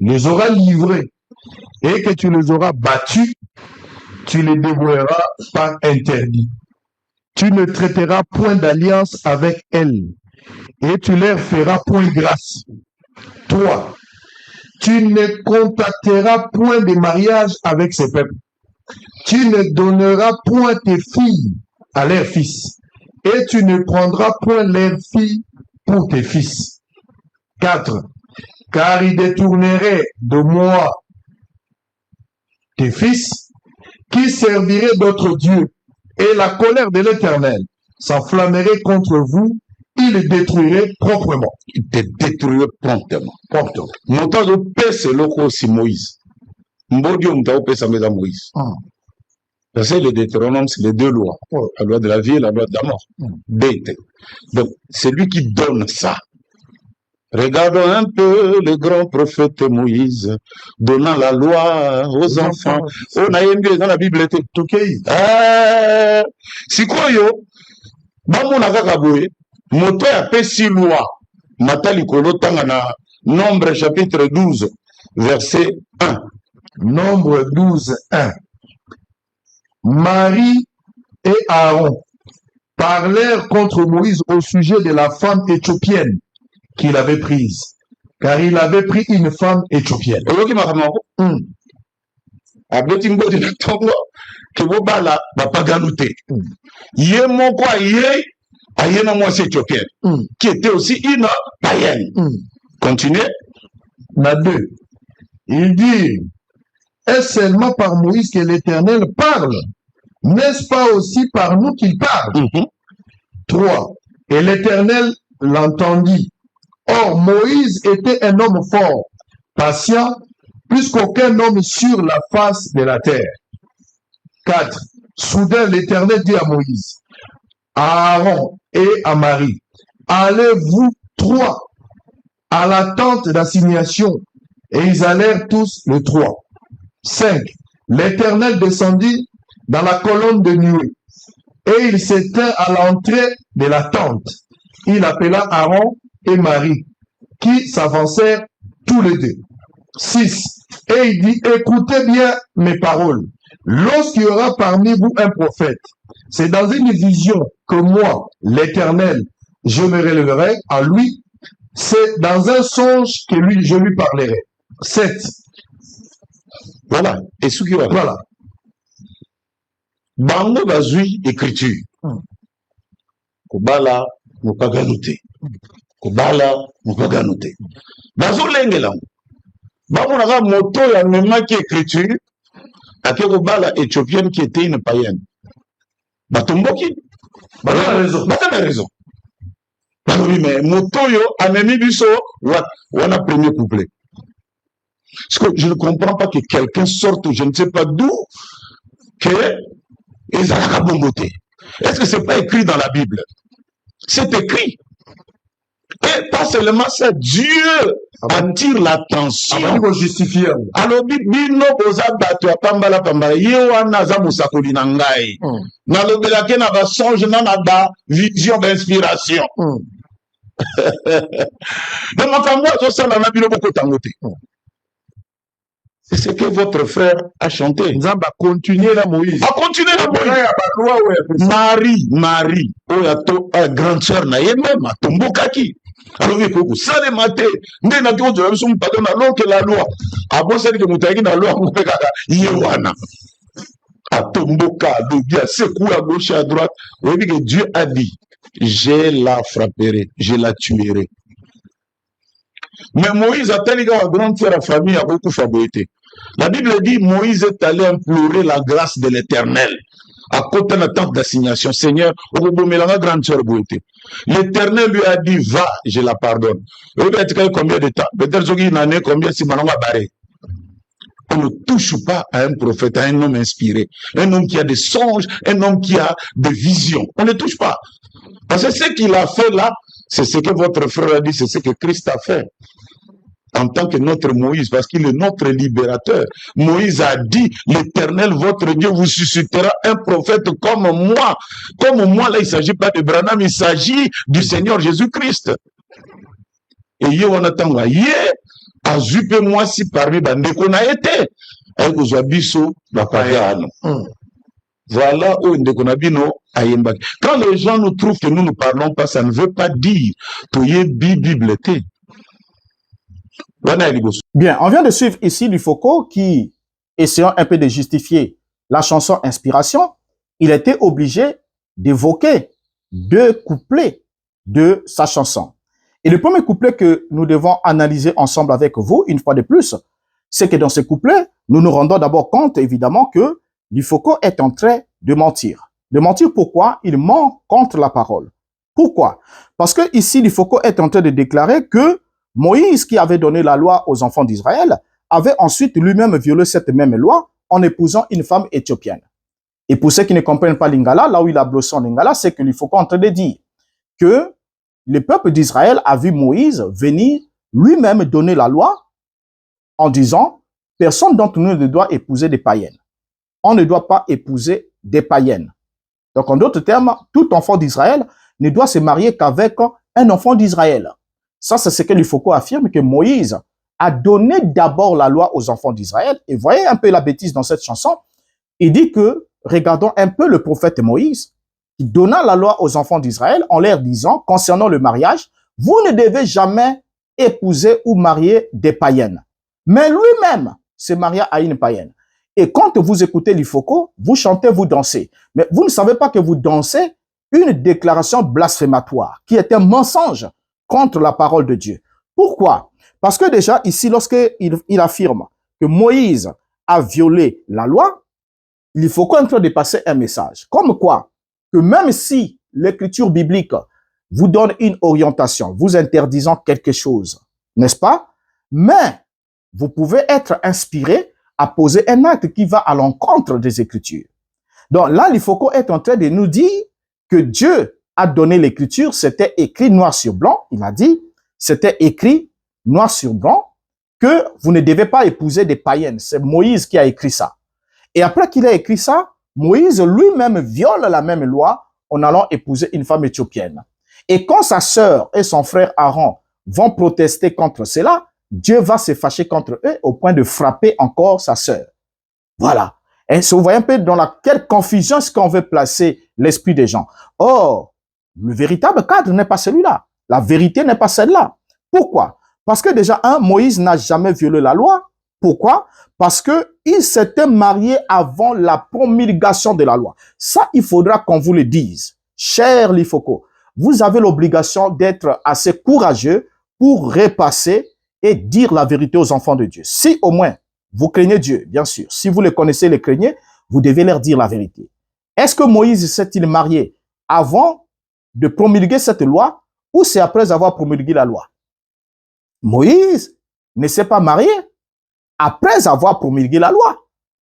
les aura livrés et que tu les auras battus, tu les dévoueras par interdit. Tu ne traiteras point d'alliance avec elles et tu leur feras point grâce. Toi, tu ne contacteras point de mariage avec ces peuples. Tu ne donneras point tes filles à leurs fils et tu ne prendras point leurs filles pour tes fils. 4. Car ils détourneraient de moi tes fils qui serviraient d'autres dieux et la colère de l'Éternel s'enflammerait contre vous, il les détruirait proprement. Il te détruirait promptement. Montant de paix, c'est l'eau aussi Moïse. Mbodio mtao paix, ça met Moïse. Parce que le Deutéronome, c'est les deux lois. La loi de la vie et la loi de la mort. Donc, c'est lui qui donne ça. Regardons un peu le grand prophète Moïse, donnant la loi aux enfants. On a une dans la Bible. Si quoi yo, bamona kakaboué, moto ya pesi loi, matali kolo tangana, Nombre chapitre 12, verset 1. Nombre 12, 1. Marie et Aaron parlèrent contre Moïse au sujet de la femme éthiopienne qu'il avait prise, car il avait pris une femme éthiopienne. Qui était aussi une païenne. Continuez. La 2. Il dit, est-ce seulement par Moïse que l'Éternel parle? N'est-ce pas aussi par nous qu'il parle? 3. Et l'Éternel l'entendit. Or, Moïse était un homme fort, patient, plus qu'aucun homme sur la face de la terre. 4. Soudain, l'Éternel dit à Moïse, à Aaron et à Marie, allez vous trois à la tente d'assignation. Et ils allèrent tous les trois. 5. L'Éternel descendit dans la colonne de nuée et il s'éteint à l'entrée de la tente. Il appela Aaron et Marie qui s'avancèrent tous les deux. 6. Et il dit, écoutez bien mes paroles. Lorsqu'il y aura parmi vous un prophète, c'est dans une vision que moi, l'Éternel, je me relèverai à lui. C'est dans un songe que je lui parlerai. 7. Voilà. Et ce qui va. Voilà. Bango bazui écriture. Kobala mukaganuté. Kobala mukaganuté. Bazo lengela. Bango naga moto ya mema qui écriture. Ake kobala éthiopienne qui était une païenne. Batomboki. Bata raison. Oui, mais motoyo amemi biso wana premier couplet. Parce que je ne comprends pas que quelqu'un sorte, je ne sais pas d'où, que Ezalaka Bongote. Est-ce que c'est pas écrit dans la Bible? C'est écrit. Et pas seulement ça, Dieu attire l'attention. Alors, bino boza bato pambala pambala yewana za musakoli na ngai. Na lobelake na ba songe na ba vision d'inspiration. Donc makambo azosala na bino boko tangote. C'est ce que votre frère a chanté. Nzamba continuer la Moïse. A continuer la Moïse. Marie, oyato grande sœur na ye même atombokaki. Alors il faut ça les mater. Ndé na kiko de son pardon na longue la loi. A bon c'est que mutaki na loi mo peka yewana. Atomboka lobia secoue à gauche et à droite. Oui que Dieu a dit, je la frapperai, je la tuerai. Mais Moïse a tellement une grande sœur à famille a beaucoup fabriqué. La Bible dit Moïse est allé implorer la grâce de l'Éternel. à côté de la tente d'assignation, Seigneur, l'Éternel lui a dit, va, je la pardonne. Combien de temps? Peut-être une année, combien si maintenant barré. On ne touche pas à un prophète, à un homme inspiré, un homme qui a des songes, un homme qui a des visions. On ne touche pas. Parce que ce qu'il a fait là, c'est ce que votre frère a dit, c'est ce que Christ a fait. En tant que notre Moïse, parce qu'il est notre libérateur. Moïse a dit, l'Éternel, votre Dieu, vous suscitera un prophète comme moi. Comme moi, là, il ne s'agit pas de Branham, il s'agit du Seigneur Jésus-Christ. Et on attend, à zupe moi si parmi bande qu'on a été. Avec aux abisso, voilà où Ndekonabino a yembaki. Quand les gens nous trouvent que nous ne parlons pas, ça ne veut pas dire que y Bible. Bien, on vient de suivre ici Lifoko qui, essayant un peu de justifier la chanson Inspiration, il était obligé d'évoquer deux couplets de sa chanson. Et le premier couplet que nous devons analyser ensemble avec vous, une fois de plus, c'est que dans ce couplet, nous nous rendons d'abord compte, évidemment, que Lifoko est en train de mentir. De mentir pourquoi? Il ment contre la parole. Pourquoi? Parce que ici, Lifoko est en train de déclarer que Moïse, qui avait donné la loi aux enfants d'Israël, avait ensuite lui-même violé cette même loi en épousant une femme éthiopienne. Et pour ceux qui ne comprennent pas l'Ingala, là où il a blossé en Lingala, c'est que Lifoko est en train de dire que le peuple d'Israël a vu Moïse venir lui-même donner la loi en disant « Personne d'entre nous ne doit épouser des païennes. On ne doit pas épouser des païennes. » Donc, en d'autres termes, tout enfant d'Israël ne doit se marier qu'avec un enfant d'Israël. Ça, c'est ce que Lifoko affirme, que Moïse a donné d'abord la loi aux enfants d'Israël. Et voyez un peu la bêtise dans cette chanson. Il dit que, regardons un peu le prophète Moïse, qui donna la loi aux enfants d'Israël en leur disant, concernant le mariage, vous ne devez jamais épouser ou marier des païennes. Mais lui-même se maria à une païenne. Et quand vous écoutez Lifoko, vous chantez, vous dansez. Mais vous ne savez pas que vous dansez une déclaration blasphématoire, qui est un mensonge contre la parole de Dieu. Pourquoi? Parce que déjà, ici, lorsqu'il affirme que Moïse a violé la loi, Lifoko est en train de passer un message. Comme quoi? Que même si l'écriture biblique vous donne une orientation, vous interdisant quelque chose, n'est-ce pas? Mais vous pouvez être inspiré à poser un acte qui va à l'encontre des Écritures. Donc là, Lifoko est en train de nous dire que Dieu a donné l'Écriture, c'était écrit noir sur blanc, il a dit, c'était écrit noir sur blanc, que vous ne devez pas épouser des païennes. C'est Moïse qui a écrit ça. Et après qu'il a écrit ça, Moïse lui-même viole la même loi en allant épouser une femme éthiopienne. Et quand sa sœur et son frère Aaron vont protester contre cela, Dieu va se fâcher contre eux au point de frapper encore sa sœur. Voilà. Et vous voyez un peu dans quelle confusion est-ce qu'on veut placer l'esprit des gens. Or, le véritable cadre n'est pas celui-là. La vérité n'est pas celle-là. Pourquoi? Parce que déjà, Moïse n'a jamais violé la loi. Pourquoi? Parce que il s'était marié avant la promulgation de la loi. Ça, il faudra qu'on vous le dise. Cher Lifoko, vous avez l'obligation d'être assez courageux pour repasser et dire la vérité aux enfants de Dieu. Si au moins vous craignez Dieu, bien sûr. Si vous le connaissez, les craignez, vous devez leur dire la vérité. Est-ce que Moïse s'est-il marié avant de promulguer cette loi ou c'est après avoir promulgué la loi? Moïse ne s'est pas marié après avoir promulgué la loi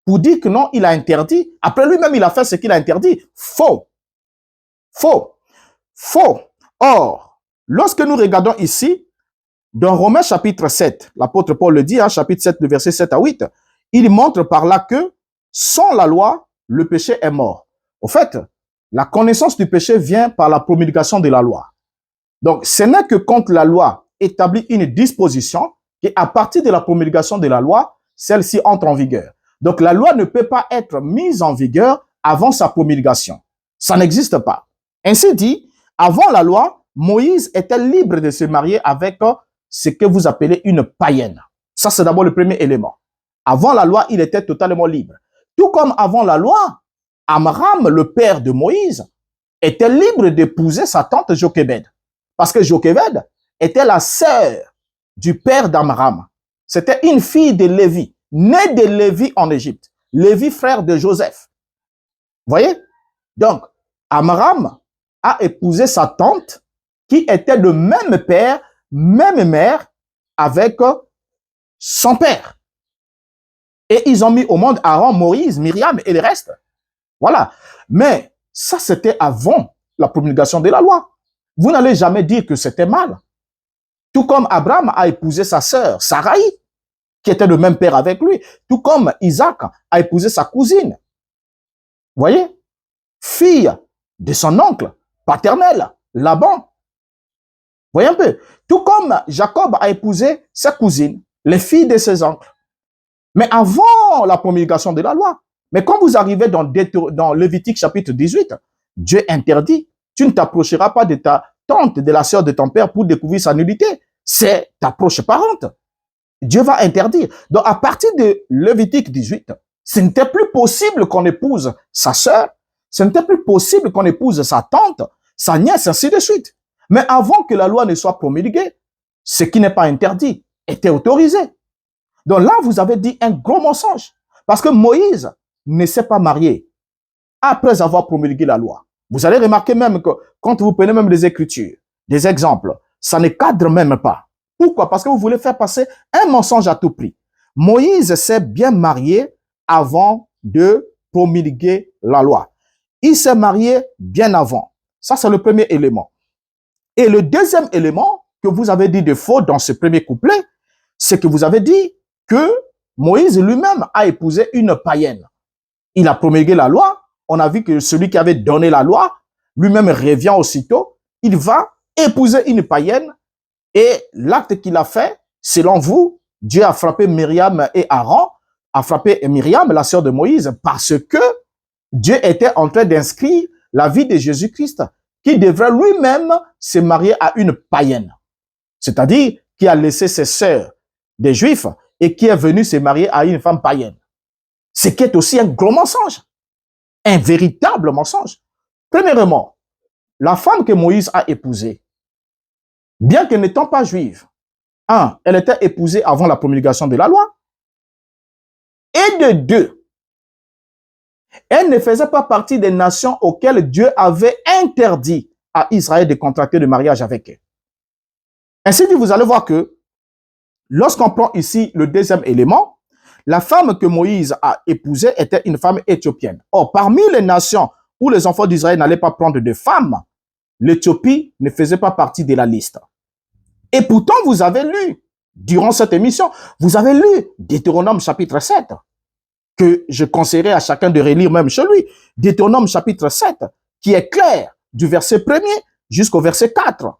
pour dire que non, il a interdit. Après lui-même, il a fait ce qu'il a interdit. Faux. Faux. Faux. Or, lorsque nous regardons ici, dans Romains chapitre 7, l'apôtre Paul le dit, chapitre 7, le verset 7 à 8, il montre par là que sans la loi, le péché est mort. Au fait, la connaissance du péché vient par la promulgation de la loi. Donc, ce n'est que quand la loi établit une disposition qu'à partir de la promulgation de la loi, celle-ci entre en vigueur. Donc, la loi ne peut pas être mise en vigueur avant sa promulgation. Ça n'existe pas. Ainsi dit, avant la loi, Moïse était libre de se marier avec ce que vous appelez une païenne. Ça, c'est d'abord le premier élément. Avant la loi, il était totalement libre. Tout comme avant la loi, Amram, le père de Moïse, était libre d'épouser sa tante Jochebed. Parce que Jochebed était la sœur du père d'Amram. C'était une fille de Lévi, née de Lévi en Égypte. Lévi, frère de Joseph. Vous voyez? Donc, Amram a épousé sa tante qui était le même père, même mère avec son père. Et ils ont mis au monde Aaron, Moïse, Myriam et le reste. Voilà. Mais ça, c'était avant la promulgation de la loi. Vous n'allez jamais dire que c'était mal. Tout comme Abraham a épousé sa sœur, Sarai, qui était le même père avec lui. Tout comme Isaac a épousé sa cousine. Voyez? Fille de son oncle paternel, Laban. Voyez un peu? Tout comme Jacob a épousé sa cousine, les filles de ses oncles. Mais avant la promulgation de la loi. Mais quand vous arrivez dans Lévitique chapitre 18, Dieu interdit. Tu ne t'approcheras pas de ta tante, de la sœur de ton père pour découvrir sa nullité. C'est ta proche parente. Dieu va interdire. Donc, à partir de Lévitique 18, ce n'était plus possible qu'on épouse sa sœur. Ce n'était plus possible qu'on épouse sa tante, sa nièce, ainsi de suite. Mais avant que la loi ne soit promulguée, ce qui n'est pas interdit était autorisé. Donc là, vous avez dit un gros mensonge. Parce que Moïse ne s'est pas marié après avoir promulgué la loi. Vous allez remarquer même que quand vous prenez même des Écritures, des exemples, ça ne cadre même pas. Pourquoi? Parce que vous voulez faire passer un mensonge à tout prix. Moïse s'est bien marié avant de promulguer la loi. Il s'est marié bien avant. Ça, c'est le premier élément. Et le deuxième élément que vous avez dit de faux dans ce premier couplet, c'est que vous avez dit que Moïse lui-même a épousé une païenne. Il a promulgué la loi. On a vu que celui qui avait donné la loi, lui-même revient aussitôt. Il va épouser une païenne. Et l'acte qu'il a fait, selon vous, Dieu a frappé Myriam et Aaron, a frappé Myriam, la sœur de Moïse, parce que Dieu était en train d'inscrire la vie de Jésus-Christ, qui devrait lui-même se marier à une païenne. C'est-à-dire qui a laissé ses sœurs des Juifs et qui est venu se marier à une femme païenne. Ce qui est aussi un gros mensonge. Un véritable mensonge. Premièrement, la femme que Moïse a épousée, bien que n'étant pas juive, elle était épousée avant la promulgation de la loi. Et de deux, elle ne faisait pas partie des nations auxquelles Dieu avait interdit à Israël de contracter le mariage avec elle. Ainsi dit, vous allez voir que lorsqu'on prend ici le deuxième élément, la femme que Moïse a épousée était une femme éthiopienne. Or, parmi les nations où les enfants d'Israël n'allaient pas prendre de femmes, l'Éthiopie ne faisait pas partie de la liste. Et pourtant, vous avez lu, durant cette émission, vous avez lu Deutéronome chapitre 7, que je conseillerais à chacun de relire même chez lui. Deutéronome chapitre 7, qui est clair, du verset 1er jusqu'au verset 4.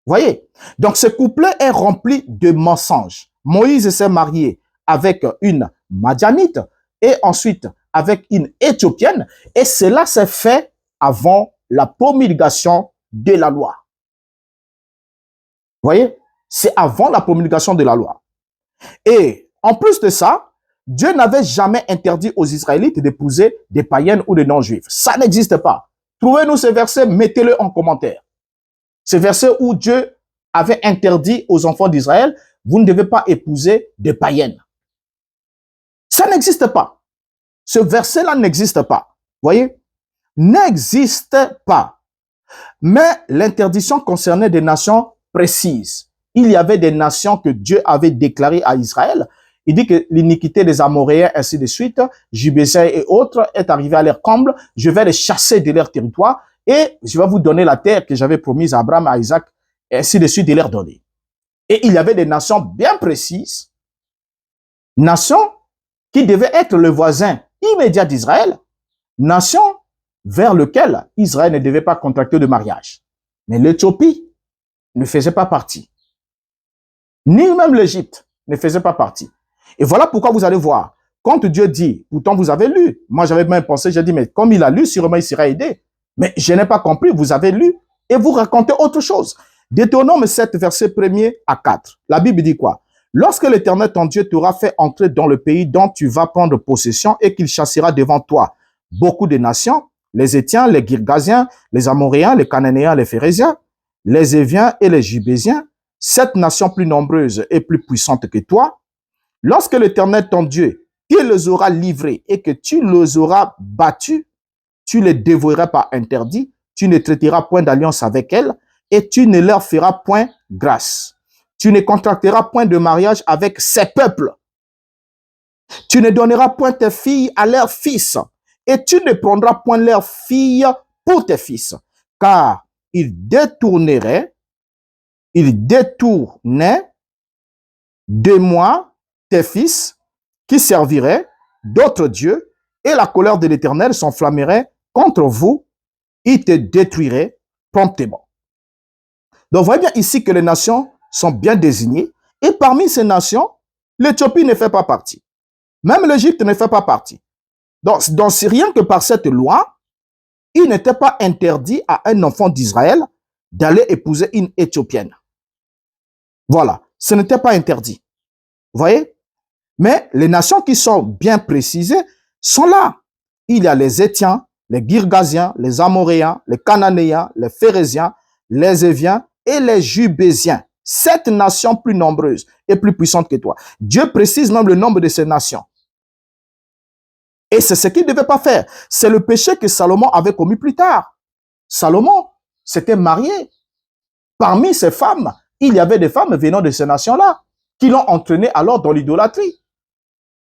Voyez? Donc, ce couplet est rempli de mensonges. Moïse s'est marié avec une Madianite et ensuite avec une Éthiopienne. Et cela s'est fait avant la promulgation de la loi. Voyez? C'est avant la promulgation de la loi. Et en plus de ça, Dieu n'avait jamais interdit aux Israélites d'épouser des païennes ou des non-juifs. Ça n'existe pas. Trouvez-nous ce verset, mettez-le en commentaire. Ce verset où Dieu avait interdit aux enfants d'Israël, vous ne devez pas épouser des païennes. Ça n'existe pas. Ce verset-là n'existe pas. Voyez? N'existe pas. Mais l'interdiction concernait des nations précises. Il y avait des nations que Dieu avait déclarées à Israël. Il dit que l'iniquité des Amoréens, ainsi de suite, Jubésiens et autres, est arrivée à leur comble. Je vais les chasser de leur territoire et je vais vous donner la terre que j'avais promise à Abraham, à Isaac, et ainsi de suite, de leur donner. Et il y avait des nations bien précises, nations qui devaient être le voisin immédiat d'Israël, nations vers lesquelles Israël ne devait pas contracter de mariage. Mais l'Éthiopie ne faisait pas partie. Ni même l'Égypte ne faisait pas partie. Et voilà pourquoi vous allez voir, quand Dieu dit, pourtant vous avez lu, moi j'avais même pensé, j'ai dit, mais comme il a lu, sûrement il sera aidé. Mais je n'ai pas compris, vous avez lu et vous racontez autre chose. Deutéronome 7, verset 1er à 4. La Bible dit quoi? Lorsque l'Éternel ton Dieu t'aura fait entrer dans le pays dont tu vas prendre possession et qu'il chassera devant toi beaucoup de nations, les Étiens, les Girgasiens, les Amoréens, les Cananéens, les Phérésiens, les Éviens et les Gibésiens, 7 nations plus nombreuses et plus puissantes que toi, lorsque l'Éternel ton Dieu, qui les aura livrés et que tu les auras battus, tu les dévoreras par interdit, tu ne traiteras point d'alliance avec elles, et tu ne leur feras point grâce. Tu ne contracteras point de mariage avec ces peuples. Tu ne donneras point tes filles à leurs fils, et tu ne prendras point leurs filles pour tes fils, car ils détournaient de moi tes fils qui serviraient d'autres dieux, et la colère de l'Éternel s'enflammerait contre vous, il te détruirait promptement. Donc, vous voyez bien ici que les nations sont bien désignées, et parmi ces nations, l'Éthiopie ne fait pas partie. Même l'Égypte ne fait pas partie. Donc, rien que par cette loi, il n'était pas interdit à un enfant d'Israël d'aller épouser une Éthiopienne. Voilà, ce n'était pas interdit. Vous voyez? Mais les nations qui sont bien précisées sont là. Il y a les Étiens, les Girgasiens, les Amoréens, les Cananéens, les Phérésiens, les Éviens et les Jubésiens. 7 nations plus nombreuses et plus puissantes que toi. Dieu précise même le nombre de ces nations. Et c'est ce qu'il ne devait pas faire. C'est le péché que Salomon avait commis plus tard. Salomon s'était marié. Parmi ces femmes, il y avait des femmes venant de ces nations-là qui l'ont entraîné alors dans l'idolâtrie.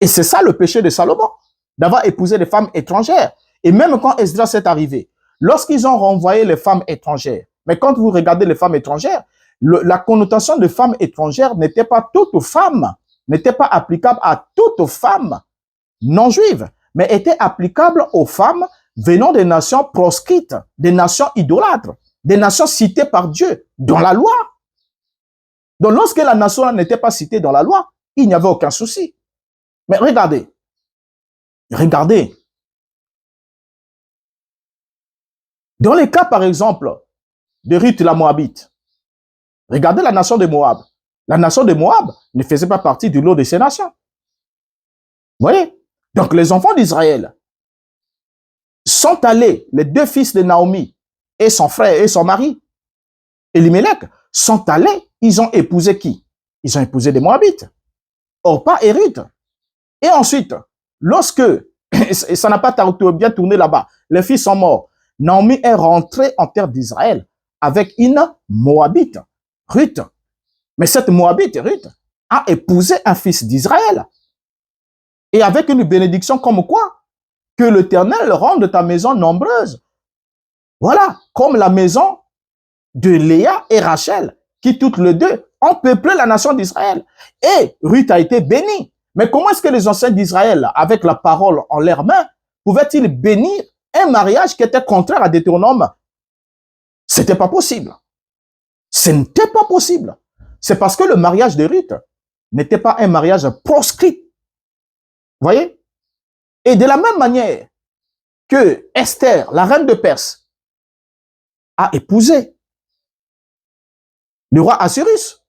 Et c'est ça le péché de Salomon, d'avoir épousé des femmes étrangères. Et même quand Esdras est arrivé, lorsqu'ils ont renvoyé les femmes étrangères, mais quand vous regardez les femmes étrangères, la connotation de femmes étrangères n'était pas toutes femmes, n'était pas applicable à toutes femmes non juives, mais était applicable aux femmes venant des nations proscrites, des nations idolâtres, des nations citées par Dieu dans la loi. Donc lorsque la nation n'était pas citée dans la loi, il n'y avait aucun souci. Mais regardez, dans les cas par exemple de Ruth la Moabite, regardez la nation de Moab. La nation de Moab ne faisait pas partie du lot de ces nations. Vous voyez? Donc les enfants d'Israël sont allés, les 2 fils de Naomi et son frère et son mari, Elimelech, sont allés, ils ont épousé qui? Ils ont épousé des Moabites, Orpa et Ruth. Et ensuite, lorsque, et ça n'a pas bien tourné là-bas, les fils sont morts, Naomi est rentrée en terre d'Israël avec une Moabite, Ruth. Mais cette Moabite, Ruth, a épousé un fils d'Israël. Et avec une bénédiction comme quoi? Que l'Éternel rende ta maison nombreuse. Voilà, comme la maison de Léa et Rachel, qui toutes les deux ont peuplé la nation d'Israël. Et Ruth a été bénie. Mais comment est-ce que les anciens d'Israël, avec la parole en leurs mains, pouvaient-ils bénir un mariage qui était contraire à Deutéronome? C'était pas possible. Ce n'était pas possible. C'est parce que le mariage de Ruth n'était pas un mariage proscrit. Vous voyez? Et de la même manière que Esther, la reine de Perse, a épousé le roi Assyrus.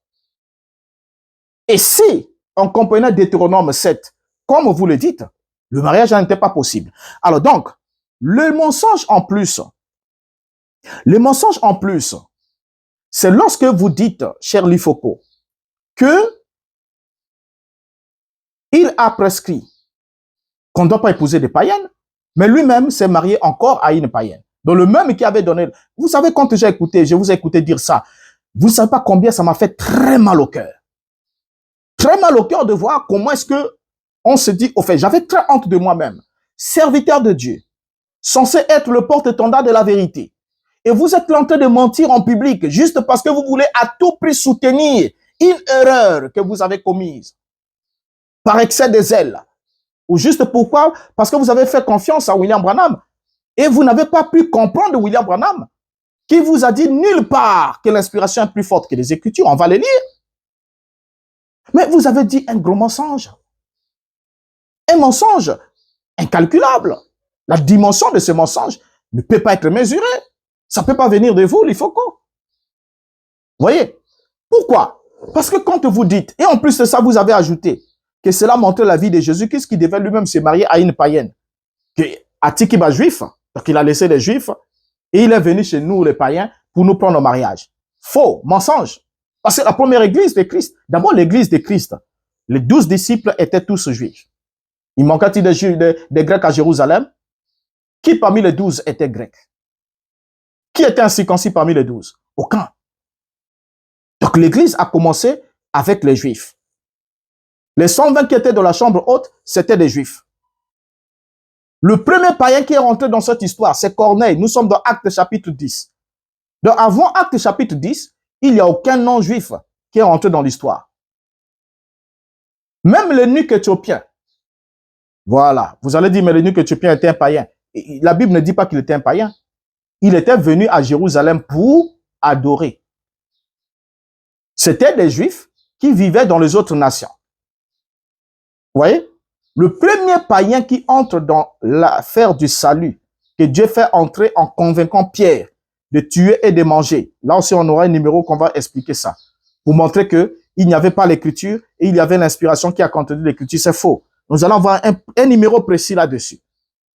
Et si on comprenait Deutéronome 7, comme vous le dites, le mariage n'était pas possible. Alors donc, le mensonge en plus, c'est lorsque vous dites, cher Lifoko, que il a prescrit qu'on ne doit pas épouser des païennes, mais lui-même s'est marié encore à une païenne. Donc le même qui avait donné... Vous savez, quand je vous ai écouté dire ça, vous ne savez pas combien ça m'a fait très mal au cœur. Très mal au cœur de voir comment est-ce que on se dit, au fait, j'avais très honte de moi-même. Serviteur de Dieu, censé être le porte-étendard de la vérité. Et vous êtes en train de mentir en public juste parce que vous voulez à tout prix soutenir une erreur que vous avez commise par excès de zèle. Ou juste pourquoi? Parce que vous avez fait confiance à William Branham et vous n'avez pas pu comprendre William Branham qui vous a dit nulle part que l'inspiration est plus forte que les Écritures. On va les lire. Mais vous avez dit un gros mensonge. Un mensonge incalculable. La dimension de ce mensonge ne peut pas être mesurée. Ça ne peut pas venir de vous, l'Ifoko. Vous voyez? Pourquoi? Parce que quand vous dites, et en plus de ça, vous avez ajouté que cela montrait la vie de Jésus-Christ qui devait lui-même se marier à une païenne. À Tikiba juif, donc il a laissé les juifs, et il est venu chez nous, les païens, pour nous prendre au mariage. Faux, mensonge. Parce que la première église de Christ, d'abord l'église de Christ, les 12 disciples étaient tous juifs. Il manquait-il des Grecs à Jérusalem Qui parmi les 12 était grec? Qui était incirconcis parmi les 12? Aucun. Donc l'Église a commencé avec les Juifs. Les 120 qui étaient dans la chambre haute, c'était des Juifs. Le premier païen qui est rentré dans cette histoire, c'est Corneille. Nous sommes dans Actes chapitre 10. Donc avant Actes chapitre 10, il n'y a aucun non-juif qui est rentré dans l'histoire. Même l'eunuque éthiopien. Voilà. Vous allez dire, mais l'eunuque éthiopien était un païen. La Bible ne dit pas qu'il était un païen. Il était venu à Jérusalem pour adorer. C'était des Juifs qui vivaient dans les autres nations. Vous voyez? Le premier païen qui entre dans l'affaire du salut, que Dieu fait entrer en convainquant Pierre de tuer et de manger. Là aussi, on aura un numéro qu'on va expliquer ça. Pour montrer que il n'y avait pas l'écriture et il y avait l'inspiration qui a contenu l'écriture. C'est faux. Nous allons avoir un numéro précis là-dessus.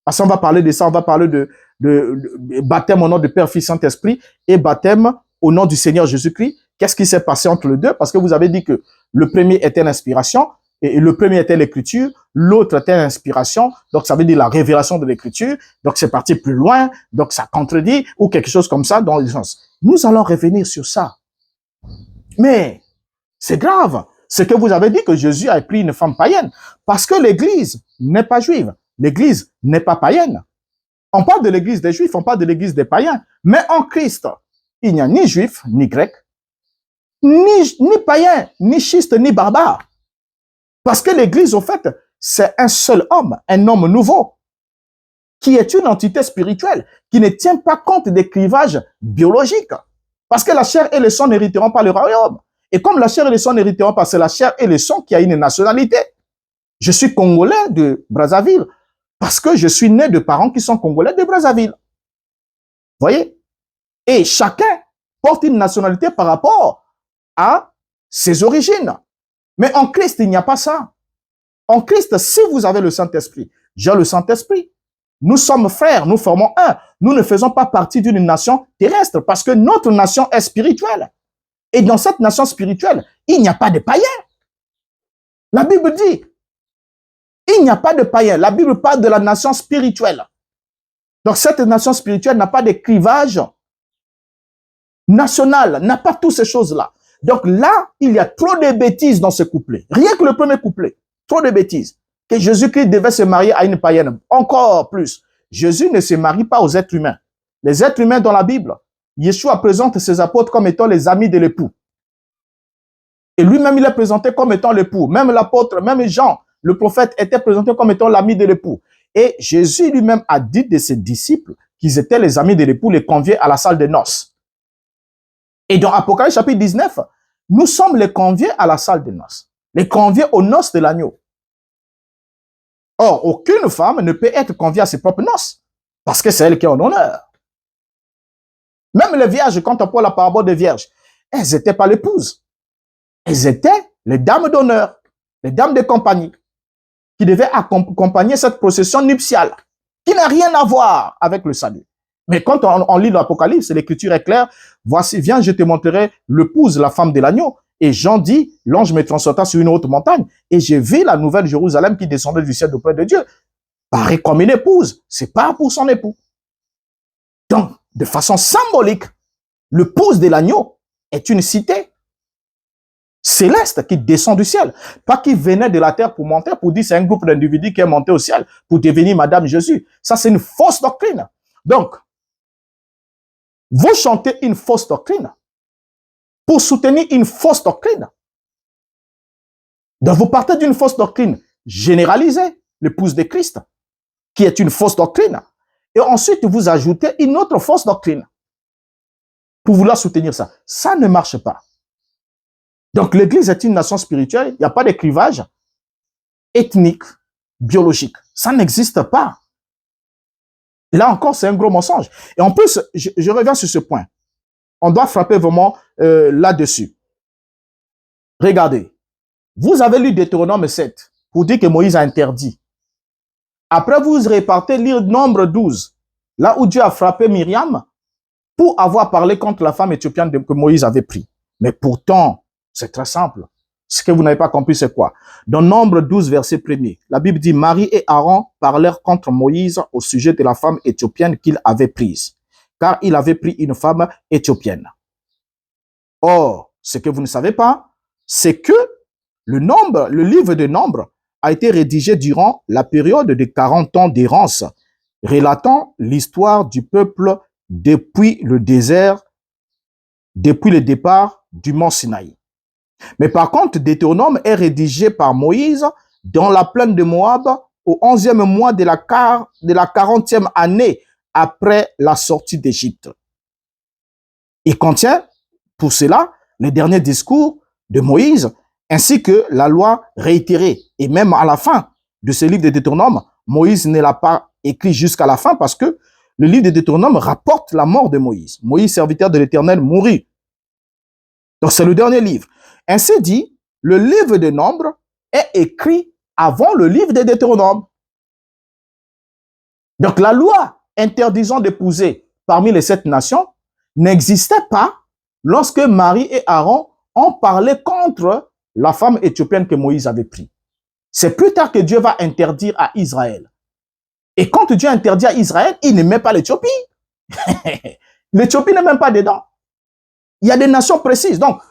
Parce qu'on va parler de ça, on va parler de baptême au nom du Père, Fils, Saint-Esprit et baptême au nom du Seigneur Jésus-Christ. Qu'est-ce qui s'est passé entre les deux? Parce que vous avez dit que le premier était l'inspiration et le premier était l'écriture, l'autre était l'inspiration, donc ça veut dire la révélation de l'écriture, donc c'est parti plus loin, donc ça contredit ou quelque chose comme ça dans le sens. Nous allons revenir sur ça. Mais c'est grave. C'est que vous avez dit que Jésus a pris une femme païenne parce que l'Église n'est pas juive. L'Église n'est pas païenne. On parle de l'Église des Juifs, on parle de l'Église des païens. Mais en Christ, il n'y a ni juif, ni grec, ni païen, ni schiste, ni barbare. Parce que l'Église, au fait, c'est un seul homme, un homme nouveau, qui est une entité spirituelle, qui ne tient pas compte des clivages biologiques. Parce que la chair et le sang n'hériteront pas le royaume. Et comme la chair et le sang n'hériteront pas, c'est la chair et le sang qui a une nationalité. Je suis congolais de Brazzaville parce que je suis né de parents qui sont congolais de Brazzaville. Vous voyez? Et chacun porte une nationalité par rapport à ses origines. Mais en Christ, il n'y a pas ça. En Christ, si vous avez le Saint-Esprit, j'ai le Saint-Esprit. Nous sommes frères, nous formons un. Nous ne faisons pas partie d'une nation terrestre parce que notre nation est spirituelle. Et dans cette nation spirituelle, il n'y a pas de païens. La Bible dit, il n'y a pas de païens. La Bible parle de la nation spirituelle. Donc cette nation spirituelle n'a pas de clivage national, n'a pas toutes ces choses-là. Donc là, il y a trop de bêtises dans ce couplet. Rien que le premier couplet, trop de bêtises. Que Jésus-Christ devait se marier à une païenne. Encore plus, Jésus ne se marie pas aux êtres humains. Les êtres humains dans la Bible, Yeshua présente ses apôtres comme étant les amis de l'époux. Et lui-même, il est présenté comme étant l'époux. Même l'apôtre, même Jean, le prophète, était présenté comme étant l'ami de l'époux. Et Jésus lui-même a dit de ses disciples qu'ils étaient les amis de l'époux, les conviés à la salle de noces. Et dans Apocalypse chapitre 19, nous sommes les conviés à la salle de noces. Les conviés aux noces de l'agneau. Or, aucune femme ne peut être conviée à ses propres noces. Parce que c'est elle qui est en honneur. Même les vierges, quand on prend la parabole des vierges, elles n'étaient pas l'épouses. Elles étaient les dames d'honneur, les dames de compagnie, qui devaient accompagner cette procession nuptiale, qui n'a rien à voir avec le salut. Mais quand on lit l'Apocalypse, l'écriture est claire, voici, viens, je te montrerai l'épouse, la femme de l'agneau. Et Jean dit, l'ange me transporta sur une haute montagne, et j'ai vu la nouvelle Jérusalem qui descendait du ciel auprès de Dieu. Paraît comme une épouse, c'est pas pour son époux. Donc, de façon symbolique, l'épouse de l'agneau est une cité céleste qui descend du ciel. Pas qui venait de la terre pour monter, pour dire c'est un groupe d'individus qui est monté au ciel pour devenir Madame Jésus. Ça, c'est une fausse doctrine. Donc, vous chantez une fausse doctrine pour soutenir une fausse doctrine. Donc, vous partez d'une fausse doctrine généralisée, l'épouse de Christ, qui est une fausse doctrine. Et ensuite, vous ajoutez une autre fausse doctrine pour vouloir soutenir ça. Ça ne marche pas. Donc, l'Église est une nation spirituelle. Il n'y a pas de clivage ethnique, biologique. Ça n'existe pas. Là encore, c'est un gros mensonge. Et en plus, je reviens sur ce point. On doit frapper vraiment là-dessus. Regardez. Vous avez lu Deutéronome 7 pour dire que Moïse a interdit. Après, vous repartez lire Nombre 12, là où Dieu a frappé Myriam pour avoir parlé contre la femme éthiopienne que Moïse avait pris. Mais pourtant, c'est très simple. Ce que vous n'avez pas compris, c'est quoi? Dans Nombre 12, verset 1er, la Bible dit, Marie et Aaron parlèrent contre Moïse au sujet de la femme éthiopienne qu'il avait prise, car il avait pris une femme éthiopienne. Or, ce que vous ne savez pas, c'est que le livre de Nombre a été rédigé durant la période de 40 ans d'errance, relatant l'histoire du peuple depuis le désert, depuis le départ du mont Sinaï. Mais par contre, Deutéronome est rédigé par Moïse dans la plaine de Moab au 11e mois de la 40e année après la sortie d'Égypte. Il contient, pour cela, les derniers discours de Moïse, ainsi que la loi réitérée. Et même à la fin de ce livre de Deutéronome, Moïse ne l'a pas écrit jusqu'à la fin parce que le livre de Deutéronome rapporte la mort de Moïse. Moïse, serviteur de l'Éternel, mourut. Donc c'est le dernier livre. Ainsi dit, le livre de Nombre est écrit avant le livre de Deutéronome. Donc la loi interdisant d'épouser parmi les 7 nations n'existait pas lorsque Marie et Aaron ont parlé contre la femme éthiopienne que Moïse avait prise. C'est plus tard que Dieu va interdire à Israël. Et quand Dieu interdit à Israël, il ne met pas l'Éthiopie. L'Éthiopie n'est même pas dedans. Il y a des nations précises. Donc,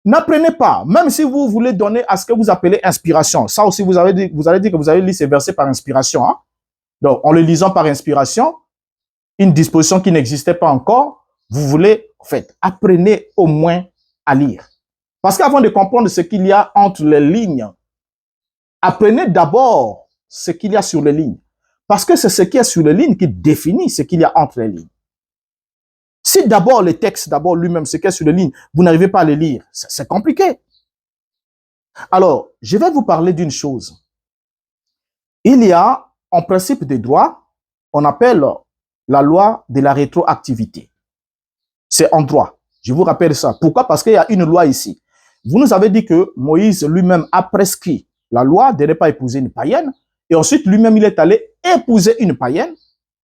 n'apprenez pas, même si vous voulez donner à ce que vous appelez inspiration. Ça aussi, vous allez dire que vous avez lu ces versets par inspiration. Hein? Donc, en le lisant par inspiration, une disposition qui n'existait pas encore, vous voulez, en fait, apprenez au moins à lire. Parce qu'avant de comprendre ce qu'il y a entre les lignes, apprenez d'abord ce qu'il y a sur les lignes. Parce que c'est ce qui est sur les lignes qui définit ce qu'il y a entre les lignes. Si d'abord le texte, d'abord lui-même, ce qui est sur les lignes, vous n'arrivez pas à le lire, c'est compliqué. Alors, je vais vous parler d'une chose. Il y a, en principe de droit, on appelle la loi de la rétroactivité. C'est en droit. Je vous rappelle ça. Pourquoi? Parce qu'il y a une loi ici. Vous nous avez dit que Moïse lui-même a prescrit la loi de ne pas épouser une païenne. Et ensuite, lui-même, il est allé épouser une païenne,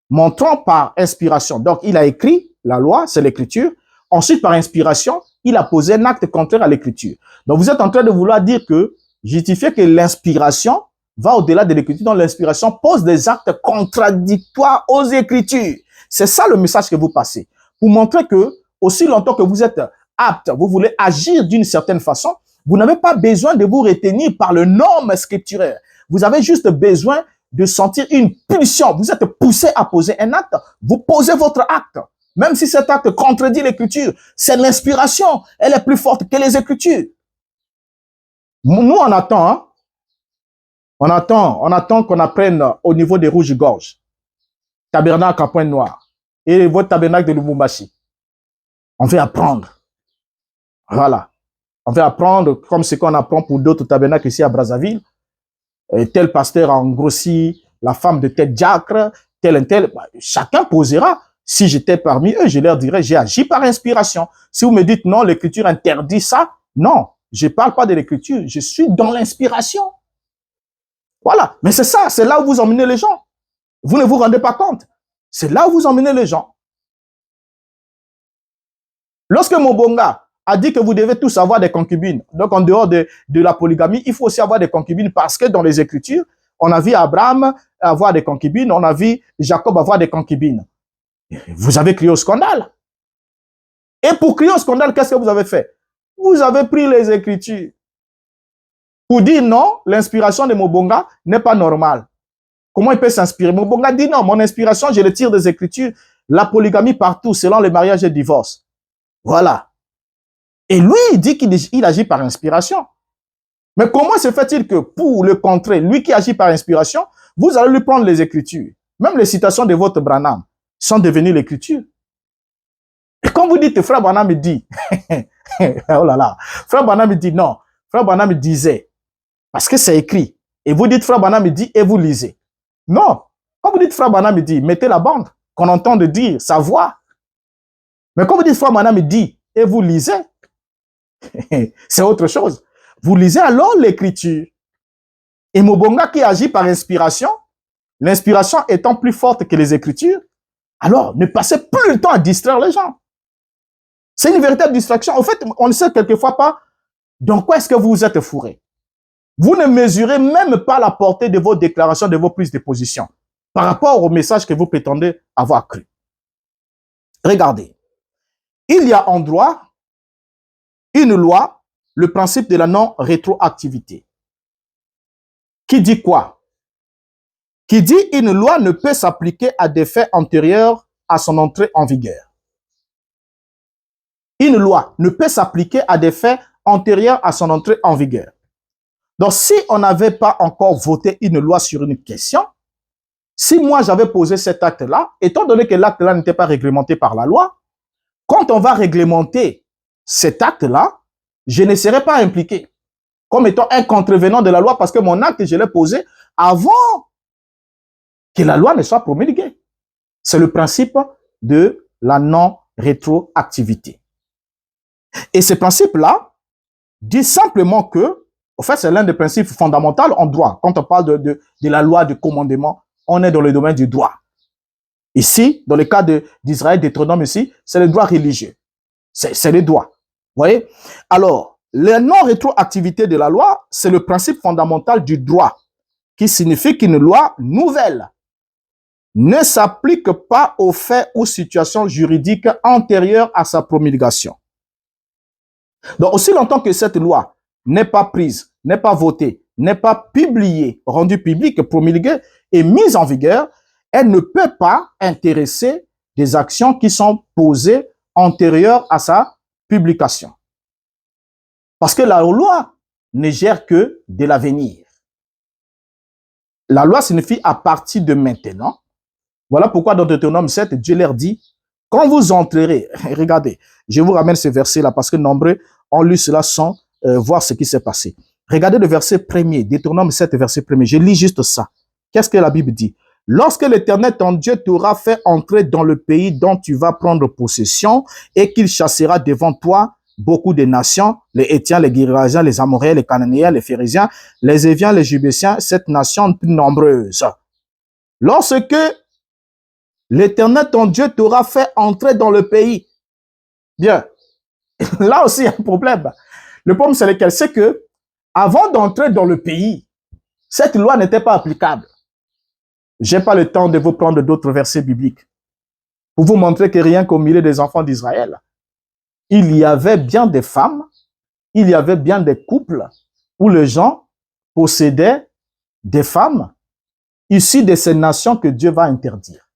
montrant par inspiration. Donc, il a écrit la loi, c'est l'écriture. Ensuite, par inspiration, il a posé un acte contraire à l'écriture. Donc, vous êtes en train de vouloir dire que, justifier que l'inspiration va au-delà de l'écriture. Donc, l'inspiration pose des actes contradictoires aux écritures. C'est ça le message que vous passez. Pour montrer que, aussi longtemps que vous êtes apte, vous voulez agir d'une certaine façon, vous n'avez pas besoin de vous retenir par le norme scripturaire. Vous avez juste besoin de sentir une pulsion. Vous êtes poussé à poser un acte. Vous posez votre acte. Même si cet acte contredit l'écriture, c'est l'inspiration. Elle est plus forte que les écritures. Nous, on attend. Hein? On attend qu'on apprenne au niveau des rouges-gorges. Tabernacle à Pointe-Noire. Et votre tabernacle de Lubumbashi. On veut apprendre. Voilà. On veut apprendre comme ce qu'on apprend pour d'autres tabernacles ici à Brazzaville. Et tel pasteur a engrossi la femme de tel diacre, tel. Chacun posera. Si j'étais parmi eux, je leur dirais, j'ai agi par inspiration. Si vous me dites non, l'écriture interdit ça, non, je ne parle pas de l'écriture, je suis dans l'inspiration. Voilà. Mais c'est ça, c'est là où vous emmenez les gens. Vous ne vous rendez pas compte. C'est là où vous emmenez les gens. Lorsque Mobonga a dit que vous devez tous avoir des concubines, donc en dehors de la polygamie, il faut aussi avoir des concubines parce que dans les Écritures, on a vu Abraham avoir des concubines, on a vu Jacob avoir des concubines. Vous avez crié au scandale. Et pour crier au scandale, qu'est-ce que vous avez fait? Vous avez pris les Écritures pour dire non, l'inspiration de Mobonga n'est pas normale. Comment il peut s'inspirer? Mobonga dit non, mon inspiration, je le tire des Écritures. La polygamie partout, selon le mariage et le divorce. Voilà. Et lui, il dit qu'il agit par inspiration. Mais comment se fait-il que pour le contrer, lui qui agit par inspiration, vous allez lui prendre les Écritures? Même les citations de votre Branham sont devenues l'écriture. Et quand vous dites, frère Branham dit, oh là là, frère Branham dit non, frère Branham disait, parce que c'est écrit. Et vous dites, frère Branham dit, et vous lisez. Non. Quand vous dites, frère Branham dit, mettez la bande, qu'on entende dire, sa voix. Mais quand vous dites, frère Branham dit, et vous lisez, c'est autre chose. Vous lisez alors l'écriture. Et Mobonga qui agit par inspiration, l'inspiration étant plus forte que les écritures, alors ne passez plus le temps à distraire les gens. C'est une véritable distraction. En fait, on ne sait quelquefois pas Dans quoi est-ce que vous vous êtes fourré? Vous ne mesurez même pas la portée de vos déclarations, de vos prises de position par rapport au message que vous prétendez avoir cru. Regardez, il y a en droit une loi, le principe de la non-rétroactivité. Qui dit quoi? Qui dit une loi ne peut s'appliquer à des faits antérieurs à son entrée en vigueur. Une loi ne peut s'appliquer à des faits antérieurs à son entrée en vigueur. Donc, si on n'avait pas encore voté une loi sur une question, si moi j'avais posé cet acte-là, étant donné que l'acte-là n'était pas réglementé par la loi, quand on va réglementer cet acte-là, je ne serai pas impliqué comme étant un contrevenant de la loi parce que mon acte, je l'ai posé avant que la loi ne soit promulguée. C'est le principe de la non-rétroactivité. Et ce principe-là dit simplement que, en fait, c'est l'un des principes fondamentaux en droit. Quand on parle de la loi de commandement, on est dans le domaine du droit. Ici, dans le cas d'Israël, Deutéronome ici, c'est le droit religieux. C'est le droit. Vous voyez? Alors, la non-rétroactivité de la loi, c'est le principe fondamental du droit, qui signifie qu'une loi nouvelle ne s'applique pas aux faits ou situations juridiques antérieures à sa promulgation. Donc, aussi longtemps que cette loi n'est pas prise, n'est pas votée, n'est pas publiée, rendue publique, promulguée et mise en vigueur, elle ne peut pas intéresser des actions qui sont posées antérieures à sa publication. Parce que la loi ne gère que de l'avenir. La loi signifie à partir de maintenant. Voilà pourquoi dans Deutéronome 7, Dieu leur dit, quand vous entrerez, regardez, je vous ramène ce verset-là parce que nombreux ont lu cela sans voir ce qui s'est passé. Regardez le verset 1er, Deutéronome 7, verset 1er. Je lis juste ça. Qu'est-ce que la Bible dit? Lorsque l'Éternel, ton Dieu, t'aura fait entrer dans le pays dont tu vas prendre possession et qu'il chassera devant toi beaucoup de nations, les Hétiens, les Girgasiens, les Amoréens, les Cananéens, les Phérésiens, les Éviens, les Jubésiens, cette nation plus nombreuse. Lorsque l'Éternel, ton Dieu, t'aura fait entrer dans le pays. Bien, là aussi, il y a un problème. Le problème, c'est lequel? C'est que, avant d'entrer dans le pays, cette loi n'était pas applicable. Je n'ai pas le temps de vous prendre d'autres versets bibliques pour vous montrer que rien qu'au milieu des enfants d'Israël, il y avait bien des femmes, il y avait bien des couples où les gens possédaient des femmes issues de ces nations que Dieu va interdire.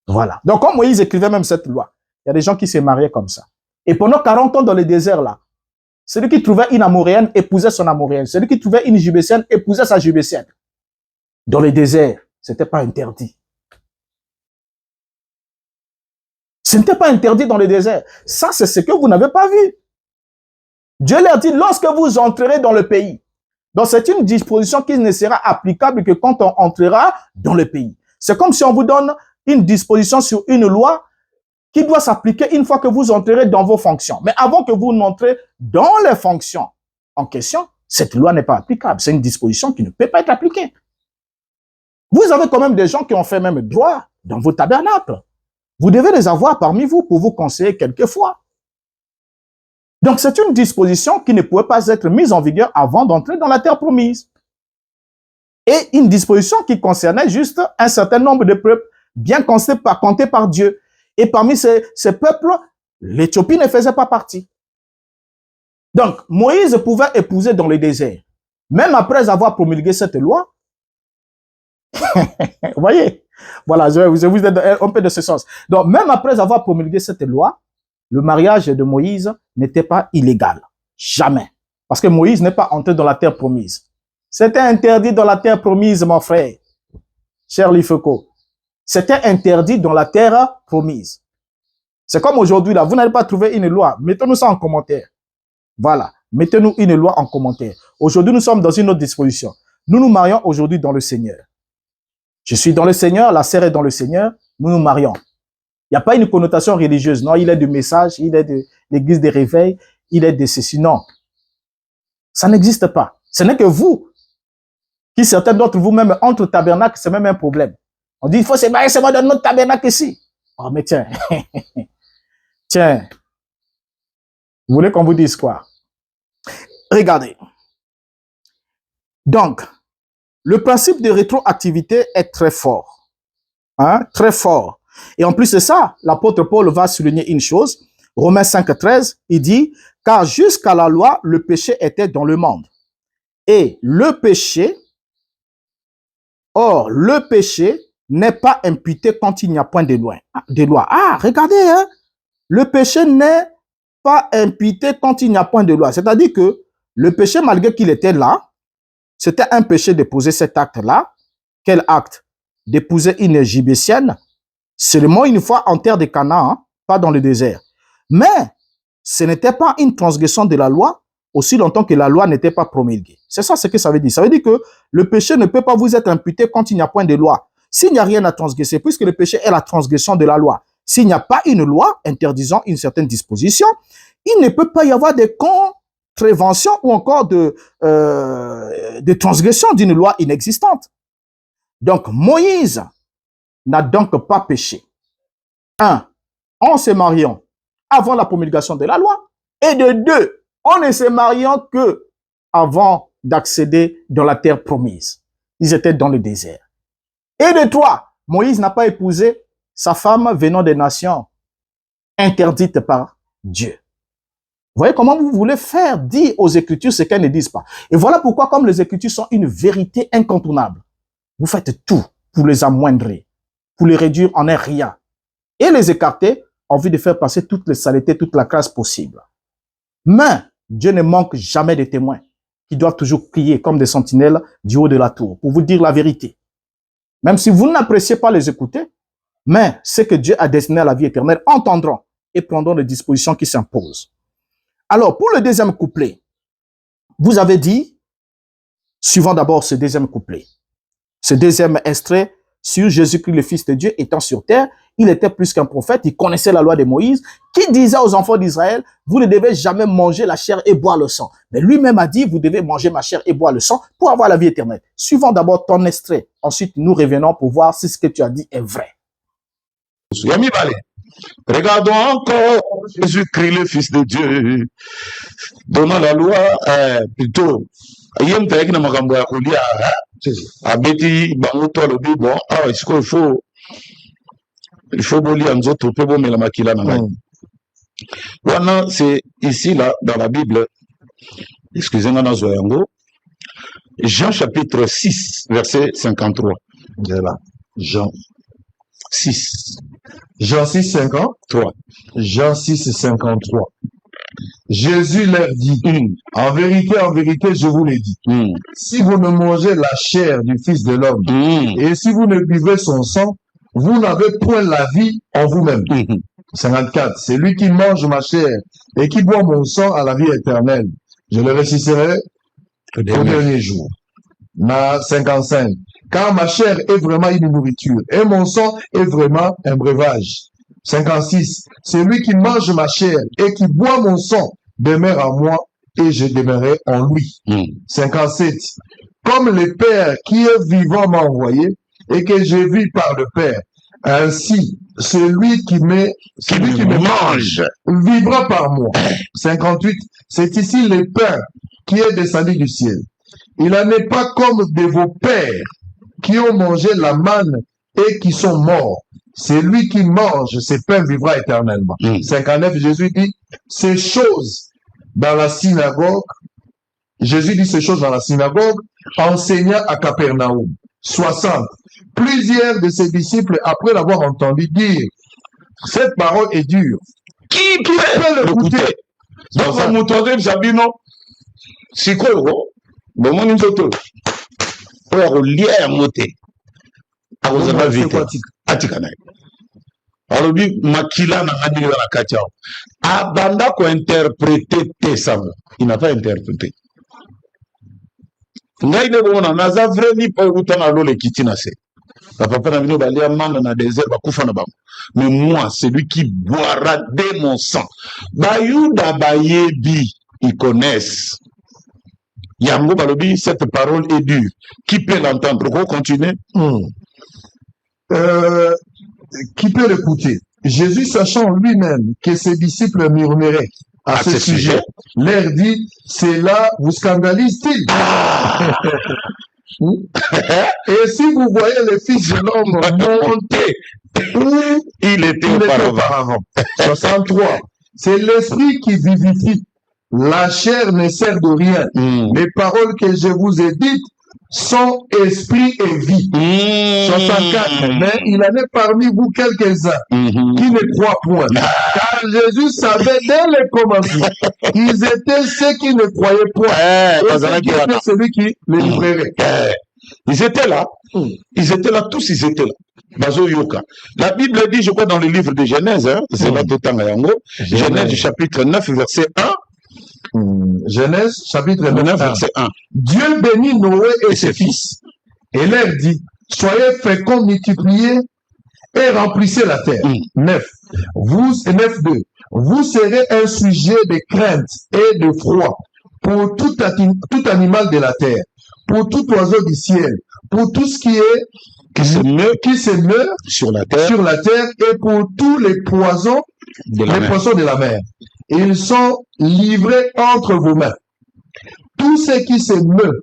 Voilà. Donc, comme Moïse écrivait même cette loi, il y a des gens qui se mariaient comme ça. Et pendant 40 ans dans le désert, là, celui qui trouvait une Amoréenne épousait son Amoréenne. Celui qui trouvait une Jubésienne épousait sa Jubésienne. Dans le désert, ce n'était pas interdit. Ce n'était pas interdit dans le désert. Ça, c'est ce que vous n'avez pas vu. Dieu leur dit, lorsque vous entrerez dans le pays, donc c'est une disposition qui ne sera applicable que quand on entrera dans le pays. C'est comme si on vous donne une disposition sur une loi qui doit s'appliquer une fois que vous entrerez dans vos fonctions. Mais avant que vous n'entrez dans les fonctions en question, cette loi n'est pas applicable. C'est une disposition qui ne peut pas être appliquée. Vous avez quand même des gens qui ont fait même droit dans vos tabernacles. Vous devez les avoir parmi vous pour vous conseiller quelquefois. Donc, c'est une disposition qui ne pouvait pas être mise en vigueur avant d'entrer dans la terre promise. Et une disposition qui concernait juste un certain nombre de peuples bien comptés par Dieu. Et parmi ces peuples, l'Éthiopie ne faisait pas partie. Donc, Moïse pouvait épouser dans le désert. Même après avoir promulgué cette loi, vous voyez, voilà, je vous donne un peu de ce sens. Donc, même après avoir promulgué cette loi, le mariage de Moïse n'était pas illégal. Jamais. Parce que Moïse n'est pas entré dans la terre promise. C'était interdit dans la terre promise, mon frère. Cher Lifeko. C'était interdit dans la terre promise. C'est comme aujourd'hui, là, vous n'allez pas trouver une loi. Mettez-nous ça en commentaire. Voilà. Mettez-nous une loi en commentaire. Aujourd'hui, nous sommes dans une autre disposition. Nous nous marions aujourd'hui dans le Seigneur. Je suis dans le Seigneur, la sœur est dans le Seigneur, nous nous marions. Il n'y a pas une connotation religieuse. Non, il est du message, il est de l'église des réveils, il est de ceci. Non. Ça n'existe pas. Ce n'est que vous, qui certains d'entre vous-même, entre tabernacles, c'est même un problème. On dit, il faut se marier seulement dans notre tabernacle ici. Oh, mais tiens. Tiens. Vous voulez qu'on vous dise quoi? Regardez. Donc, le principe de rétroactivité est très fort. Hein, très fort. Et en plus de ça, l'apôtre Paul va souligner une chose. Romains 5,13, il dit, car jusqu'à la loi, le péché était dans le monde. Et le péché, or, le péché n'est pas imputé quand il n'y a point de loi. Ah, regardez, hein, le péché n'est pas imputé quand il n'y a point de loi. C'est-à-dire que le péché, malgré qu'il était là, c'était un péché d'épouser cet acte-là. Quel acte? D'épouser une Égyptienne, seulement une fois en terre de Canaan, hein, pas dans le désert. Mais ce n'était pas une transgression de la loi aussi longtemps que la loi n'était pas promulguée. C'est ça ce que ça veut dire. Ça veut dire que le péché ne peut pas vous être imputé quand il n'y a point de loi. S'il n'y a rien à transgresser, puisque le péché est la transgression de la loi, s'il n'y a pas une loi interdisant une certaine disposition, il ne peut pas y avoir de contrevention ou encore de transgression d'une loi inexistante. Donc, Moïse n'a donc pas péché. 1. En se mariant avant la promulgation de la loi. Et de 2, en ne se mariant que avant d'accéder dans la terre promise. Ils étaient dans le désert. Et de 3, Moïse n'a pas épousé sa femme venant des nations interdites par Dieu. Vous voyez comment vous voulez faire dire aux Écritures ce qu'elles ne disent pas. Et voilà pourquoi, comme les Écritures sont une vérité incontournable, vous faites tout pour les amoindrir, pour les réduire en un rien, et les écarter en vue de faire passer toutes les saletés, toute la crasse possible. Mais Dieu ne manque jamais de témoins qui doivent toujours crier comme des sentinelles du haut de la tour pour vous dire la vérité. Même si vous n'appréciez pas les écouter, mais ce que Dieu a destiné à la vie éternelle entendront et prendront les dispositions qui s'imposent. Alors, pour le deuxième couplet, vous avez dit, suivant d'abord ce deuxième couplet, ce deuxième extrait sur Jésus-Christ, le Fils de Dieu, étant sur terre, il était plus qu'un prophète, il connaissait la loi de Moïse, qui disait aux enfants d'Israël, vous ne devez jamais manger la chair et boire le sang. Mais lui-même a dit, vous devez manger ma chair et boire le sang pour avoir la vie éternelle. Suivons d'abord ton extrait, ensuite nous revenons pour voir si ce que tu as dit est vrai. Regardons encore Jésus-Christ, le Fils de Dieu, donnant la loi, plutôt, il faut lire un autre peu, mais la maquilla voilà, c'est ici, là, dans la Bible, excusez-moi, Jean chapitre 6, verset 53. Voilà. Jean 6. Jean 6, 53. Jean 6, 53. Jésus leur dit, en vérité, je vous l'ai dit, si vous ne mangez la chair du Fils de l'homme, et si vous ne buvez son sang, vous n'avez point la vie en vous-même. 54. C'est lui qui mange ma chair et qui boit mon sang à la vie éternelle. Je le ressusciterai au dernier jour. 55. Car ma chair est vraiment une nourriture et mon sang est vraiment un breuvage. 56. C'est lui qui mange ma chair et qui boit mon sang demeure en moi et je demeurerai en lui. 57. Comme le Père qui est vivant m'a envoyé et que je vis par le Père, ainsi celui qui me mange vivra par moi. 58. C'est ici le pain qui est descendu du ciel. Il n'en est pas comme de vos pères qui ont mangé la manne et qui sont morts. C'est lui qui mange ce pain vivra éternellement. 59, Jésus dit ces choses dans la synagogue. Jésus dit ces choses dans la synagogue, enseignant à Capernaum. 60. Plusieurs de ses disciples, après l'avoir entendu dire, cette parole est dure. Qui peut l'écouter? Donc, vous m'entendez, Sabino? C'est quoi, bon, mon insoto. Pour lier à monter. À vous avez vite. Atikanaï. Alors, lui, Makila n'a pas dit dans la katia. Abanda ko interpréter Tessamo. Il n'a pas interprété. Ngai ne bon na za vrai ni pa utana lo le kitina se. Papa na bino balia manda na désert ba kufa na bango. Mais moi, c'est lui qui boira de mon sang. Bayuda bayebi, ils connaissent. Yango balobi, cette parole est dure. Qui peut l'entendre? Pourquoi continuer? Qui peut l'écouter? Jésus, sachant lui-même que ses disciples murmuraient à ce sujet, leur dit, cela vous scandalise-t-il? Et si vous voyez le Fils de l'homme monter où il était auparavant. 63. C'est l'esprit qui vivifie. La chair ne sert de rien. Les paroles que je vous ai dites sont esprit et vie. 64. Mais il en est parmi vous quelques-uns qui ne croient point. Car Jésus savait dès le commencement qu'ils étaient ceux qui ne croyaient point. Et c'est celui qui les livrerait. Ils étaient là. Ils étaient là, tous ils étaient là. Bazo Yoka. La Bible dit, je crois, dans le livre de Genèse, c'est là tout temps Yango, Genèse chapitre 9, verset 1. Genèse chapitre 9, verset 1. Dieu bénit Noé et ses fils et leur dit, soyez féconds, multipliez et remplissez la terre. 9. 9.2. Vous serez un sujet de crainte et de froid pour tout animal de la terre, pour tout oiseau du ciel, pour tout ce qui est qui se meurt sur la terre et pour tous les poissons de la mer. Ils sont livrés entre vos mains. Tout ce qui se meurt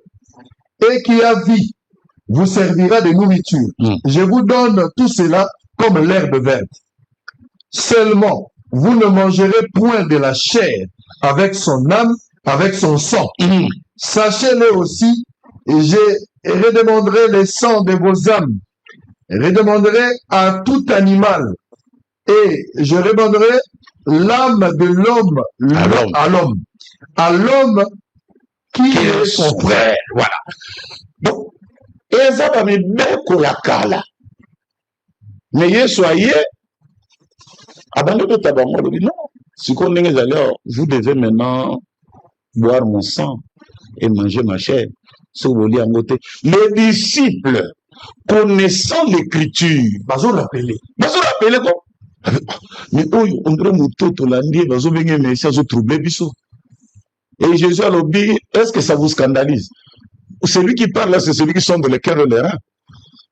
et qui a vie vous servira de nourriture. Je vous donne tout cela comme l'herbe verte. Seulement, vous ne mangerez point de la chair avec son âme, avec son sang. Sachez-le aussi, et je redemanderai le sang de vos âmes, redemanderai à tout animal, et je redemanderai l'âme de l'homme à l'homme qui est son frère. Voilà. Donc, et ça va me mettre la cala. Mais soyez, abandonnez tabac, non. Si vous devez maintenant boire mon sang et manger ma chair. Les disciples, connaissant l'écriture, bazo l'appeler quoi? Mais on dirait moutoto l'andier, bazo venir mais ça troublé biso. Et Jésus a dit, est-ce que ça vous scandalise? Celui qui parle là, c'est celui qui sonde le cœur et les reins.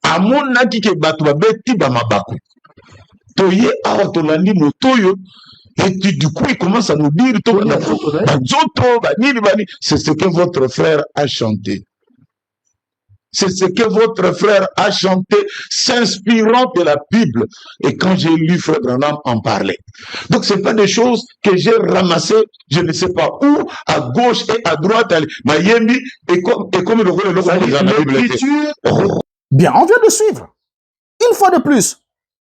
À mon avis, qui batwa beti bamabaku. Toye awa tolandi motoyo. Et du coup, il commence à nous dire, c'est ce que votre frère a chanté. C'est ce que votre frère a chanté, s'inspirant de la Bible. Et quand j'ai lu Frère Branham en parler. Donc, c'est pas des choses que j'ai ramassées, je ne sais pas où, à gauche et à droite, Miami, et comme le Bible. Bien, on vient de suivre. Une fois de plus.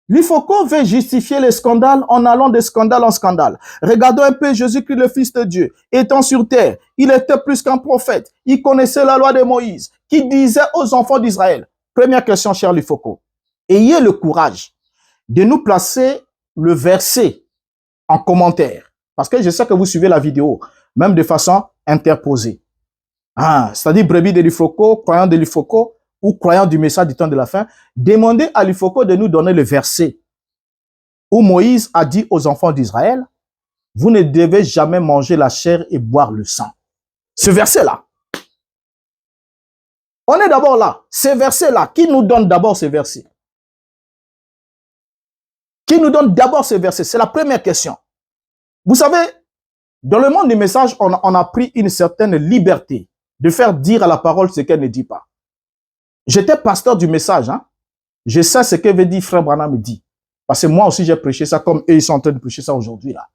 L'Ifoko veut justifier les scandales en allant de scandale en scandale. Regardons un peu Jésus-Christ, le Fils de Dieu. Étant sur terre, il était plus qu'un prophète. Il connaissait la loi de Moïse, qui disait aux enfants d'Israël. Première question, cher l'Ifoko. Ayez le courage de nous placer le verset en commentaire. Parce que je sais que vous suivez la vidéo, même de façon interposée. C'est-à-dire brebis de l'Ifoko, croyant de l'Ifoko, ou croyants du message du temps de la fin, demandez à l'Ifoko de nous donner le verset où Moïse a dit aux enfants d'Israël, vous ne devez jamais manger la chair et boire le sang. Ce verset-là. On est d'abord là. Ce verset-là, qui nous donne d'abord ce verset? Qui nous donne d'abord ce verset? C'est la première question. Vous savez, dans le monde du message, on a pris une certaine liberté de faire dire à la parole ce qu'elle ne dit pas. J'étais pasteur du message, hein. Je sais ce que veut dire Frère Branham me dit. Parce que moi aussi j'ai prêché ça comme eux ils sont en train de prêcher ça aujourd'hui là.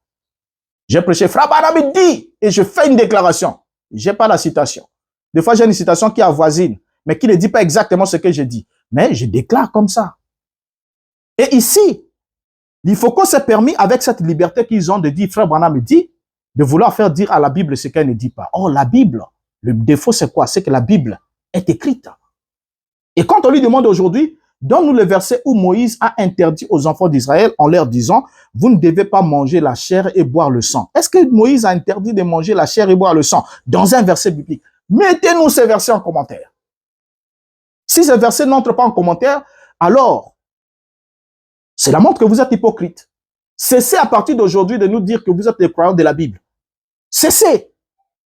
J'ai prêché Frère Branham me dit et je fais une déclaration. J'ai pas la citation. Des fois j'ai une citation qui avoisine, mais qui ne dit pas exactement ce que je dis. Mais je déclare comme ça. Et ici, il faut qu'on s'est permis avec cette liberté qu'ils ont de dire Frère Branham me dit, de vouloir faire dire à la Bible ce qu'elle ne dit pas. Or la Bible, le défaut c'est quoi? C'est que la Bible est écrite. Et quand on lui demande aujourd'hui, donne-nous le verset où Moïse a interdit aux enfants d'Israël en leur disant, vous ne devez pas manger la chair et boire le sang. Est-ce que Moïse a interdit de manger la chair et boire le sang dans un verset biblique? Mettez-nous ces versets en commentaire. Si ces versets n'entrent pas en commentaire, alors, cela montre que vous êtes hypocrite. Cessez à partir d'aujourd'hui de nous dire que vous êtes des croyants de la Bible. Cessez.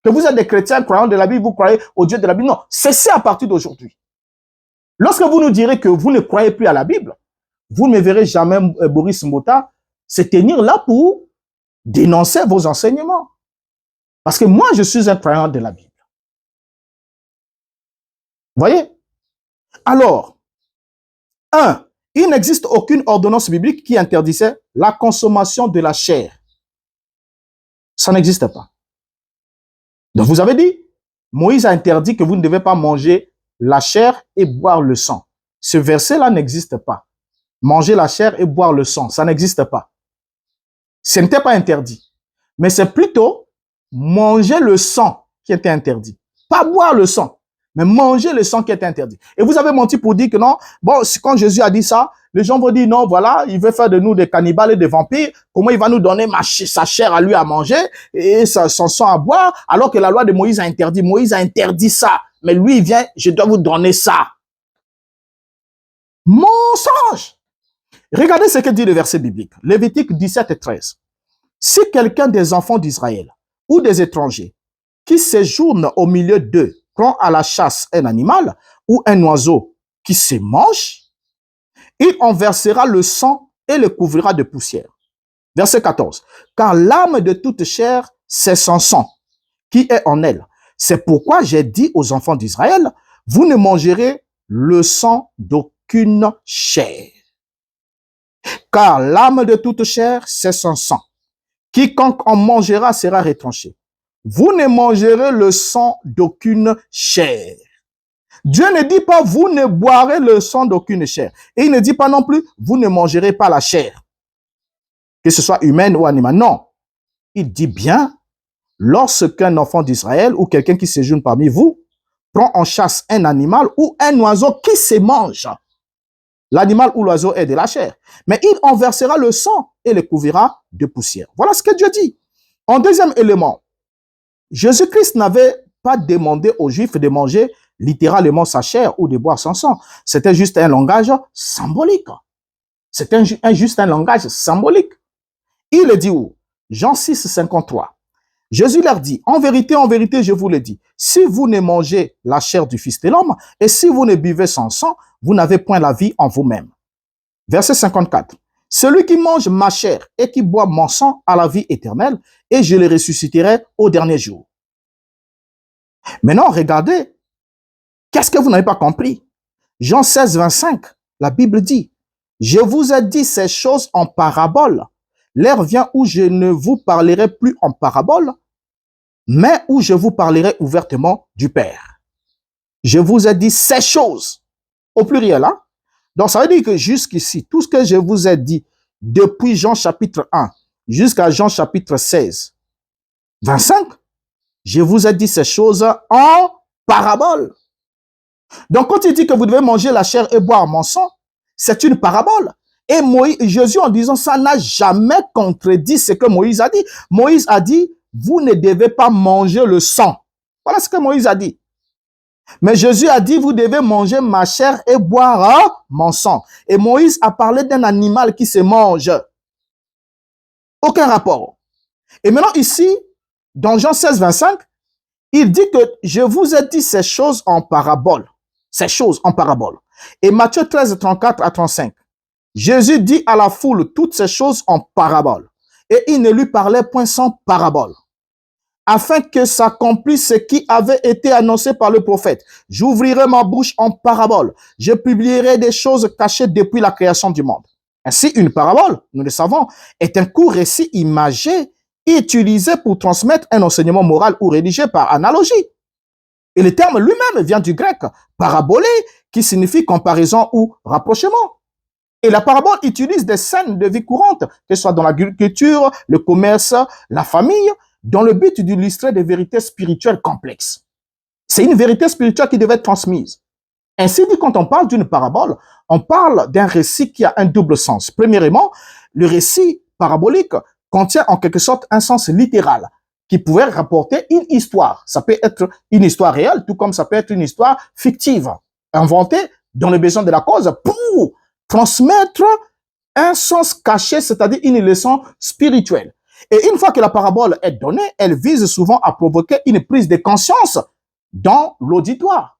Que vous êtes des chrétiens croyants de la Bible, vous croyez au Dieu de la Bible. Non, cessez à partir d'aujourd'hui. Lorsque vous nous direz que vous ne croyez plus à la Bible, vous ne verrez jamais Boris Mbota se tenir là pour dénoncez vos enseignements. Parce que moi, je suis un croyant de la Bible. Vous voyez? Alors, il n'existe aucune ordonnance biblique qui interdisait la consommation de la chair. Ça n'existe pas. Donc, vous avez dit, Moïse a interdit que vous ne devez pas manger la chair et boire le sang. Ce verset-là n'existe pas. Manger la chair et boire le sang, ça n'existe pas. Ce n'était pas interdit. Mais c'est plutôt manger le sang qui était interdit. Pas boire le sang, mais manger le sang qui était interdit. Et vous avez menti pour dire que non, bon, quand Jésus a dit ça, les gens vont dire non, voilà, il veut faire de nous des cannibales et des vampires. Comment il va nous donner sa chair à lui à manger et son sang à boire, alors que la loi de Moïse a interdit. Moïse a interdit ça. Mais lui, il vient, je dois vous donner ça. Mensonge! Regardez ce que dit le verset biblique. Lévitique 17 et 13. Si quelqu'un des enfants d'Israël ou des étrangers qui séjournent au milieu d'eux prend à la chasse un animal ou un oiseau qui se mange, il en versera le sang et le couvrira de poussière. Verset 14. Car l'âme de toute chair, c'est son sang qui est en elle. C'est pourquoi j'ai dit aux enfants d'Israël, vous ne mangerez le sang d'aucune chair. Car l'âme de toute chair, c'est son sang. Quiconque en mangera sera retranché. Vous ne mangerez le sang d'aucune chair. Dieu ne dit pas, vous ne boirez le sang d'aucune chair. Et il ne dit pas non plus, vous ne mangerez pas la chair. Que ce soit humaine ou animale. Non. Il dit bien, lorsqu'un enfant d'Israël ou quelqu'un qui séjourne parmi vous prend en chasse un animal ou un oiseau qui se mange, l'animal ou l'oiseau est de la chair. Mais il en versera le sang et le couvrira de poussière. Voilà ce que Dieu dit. En deuxième élément, Jésus-Christ n'avait pas demandé aux Juifs de manger littéralement sa chair ou de boire son sang. C'était juste un langage symbolique. C'était juste un langage symbolique. Il dit où? Jean 6, 53. Jésus leur dit, en vérité, je vous le dis, si vous ne mangez la chair du Fils de l'homme et si vous ne buvez son sang, vous n'avez point la vie en vous-même. Verset 54. Celui qui mange ma chair et qui boit mon sang a la vie éternelle et je le ressusciterai au dernier jour. Maintenant, regardez, qu'est-ce que vous n'avez pas compris? Jean 16, 25, la Bible dit, je vous ai dit ces choses en parabole. L'heure vient où je ne vous parlerai plus en parabole, mais où je vous parlerai ouvertement du Père. Je vous ai dit ces choses, au pluriel, hein? Donc, ça veut dire que jusqu'ici, tout ce que je vous ai dit, depuis Jean chapitre 1 jusqu'à Jean chapitre 16, 25, je vous ai dit ces choses en parabole. Donc, quand il dit que vous devez manger la chair et boire mon sang, c'est une parabole. Et Jésus, en disant ça, n'a jamais contredit ce que Moïse a dit. Moïse a dit, vous ne devez pas manger le sang. Voilà ce que Moïse a dit. Mais Jésus a dit, vous devez manger ma chair et boire mon sang. Et Moïse a parlé d'un animal qui se mange. Aucun rapport. Et maintenant ici, dans Jean 16, 25, il dit que je vous ai dit ces choses en parabole. Ces choses en parabole. Et Matthieu 13, 34 à 35. Jésus dit à la foule toutes ces choses en parabole. Et il ne lui parlait point sans parabole. Afin que s'accomplisse ce qui avait été annoncé par le prophète. J'ouvrirai ma bouche en parabole. Je publierai des choses cachées depuis la création du monde. Ainsi, une parabole, nous le savons, est un court récit imagé utilisé pour transmettre un enseignement moral ou religieux par analogie. Et le terme lui-même vient du grec parabolé, qui signifie comparaison ou rapprochement. Et la parabole utilise des scènes de vie courante, que ce soit dans l'agriculture, le commerce, la famille, dans le but d'illustrer des vérités spirituelles complexes. C'est une vérité spirituelle qui devait être transmise. Ainsi dit, quand on parle d'une parabole, on parle d'un récit qui a un double sens. Premièrement, le récit parabolique contient en quelque sorte un sens littéral qui pouvait rapporter une histoire. Ça peut être une histoire réelle, tout comme ça peut être une histoire fictive, inventée dans le besoin de la cause pour transmettre un sens caché, c'est-à-dire une leçon spirituelle. Et une fois que la parabole est donnée, elle vise souvent à provoquer une prise de conscience dans l'auditoire,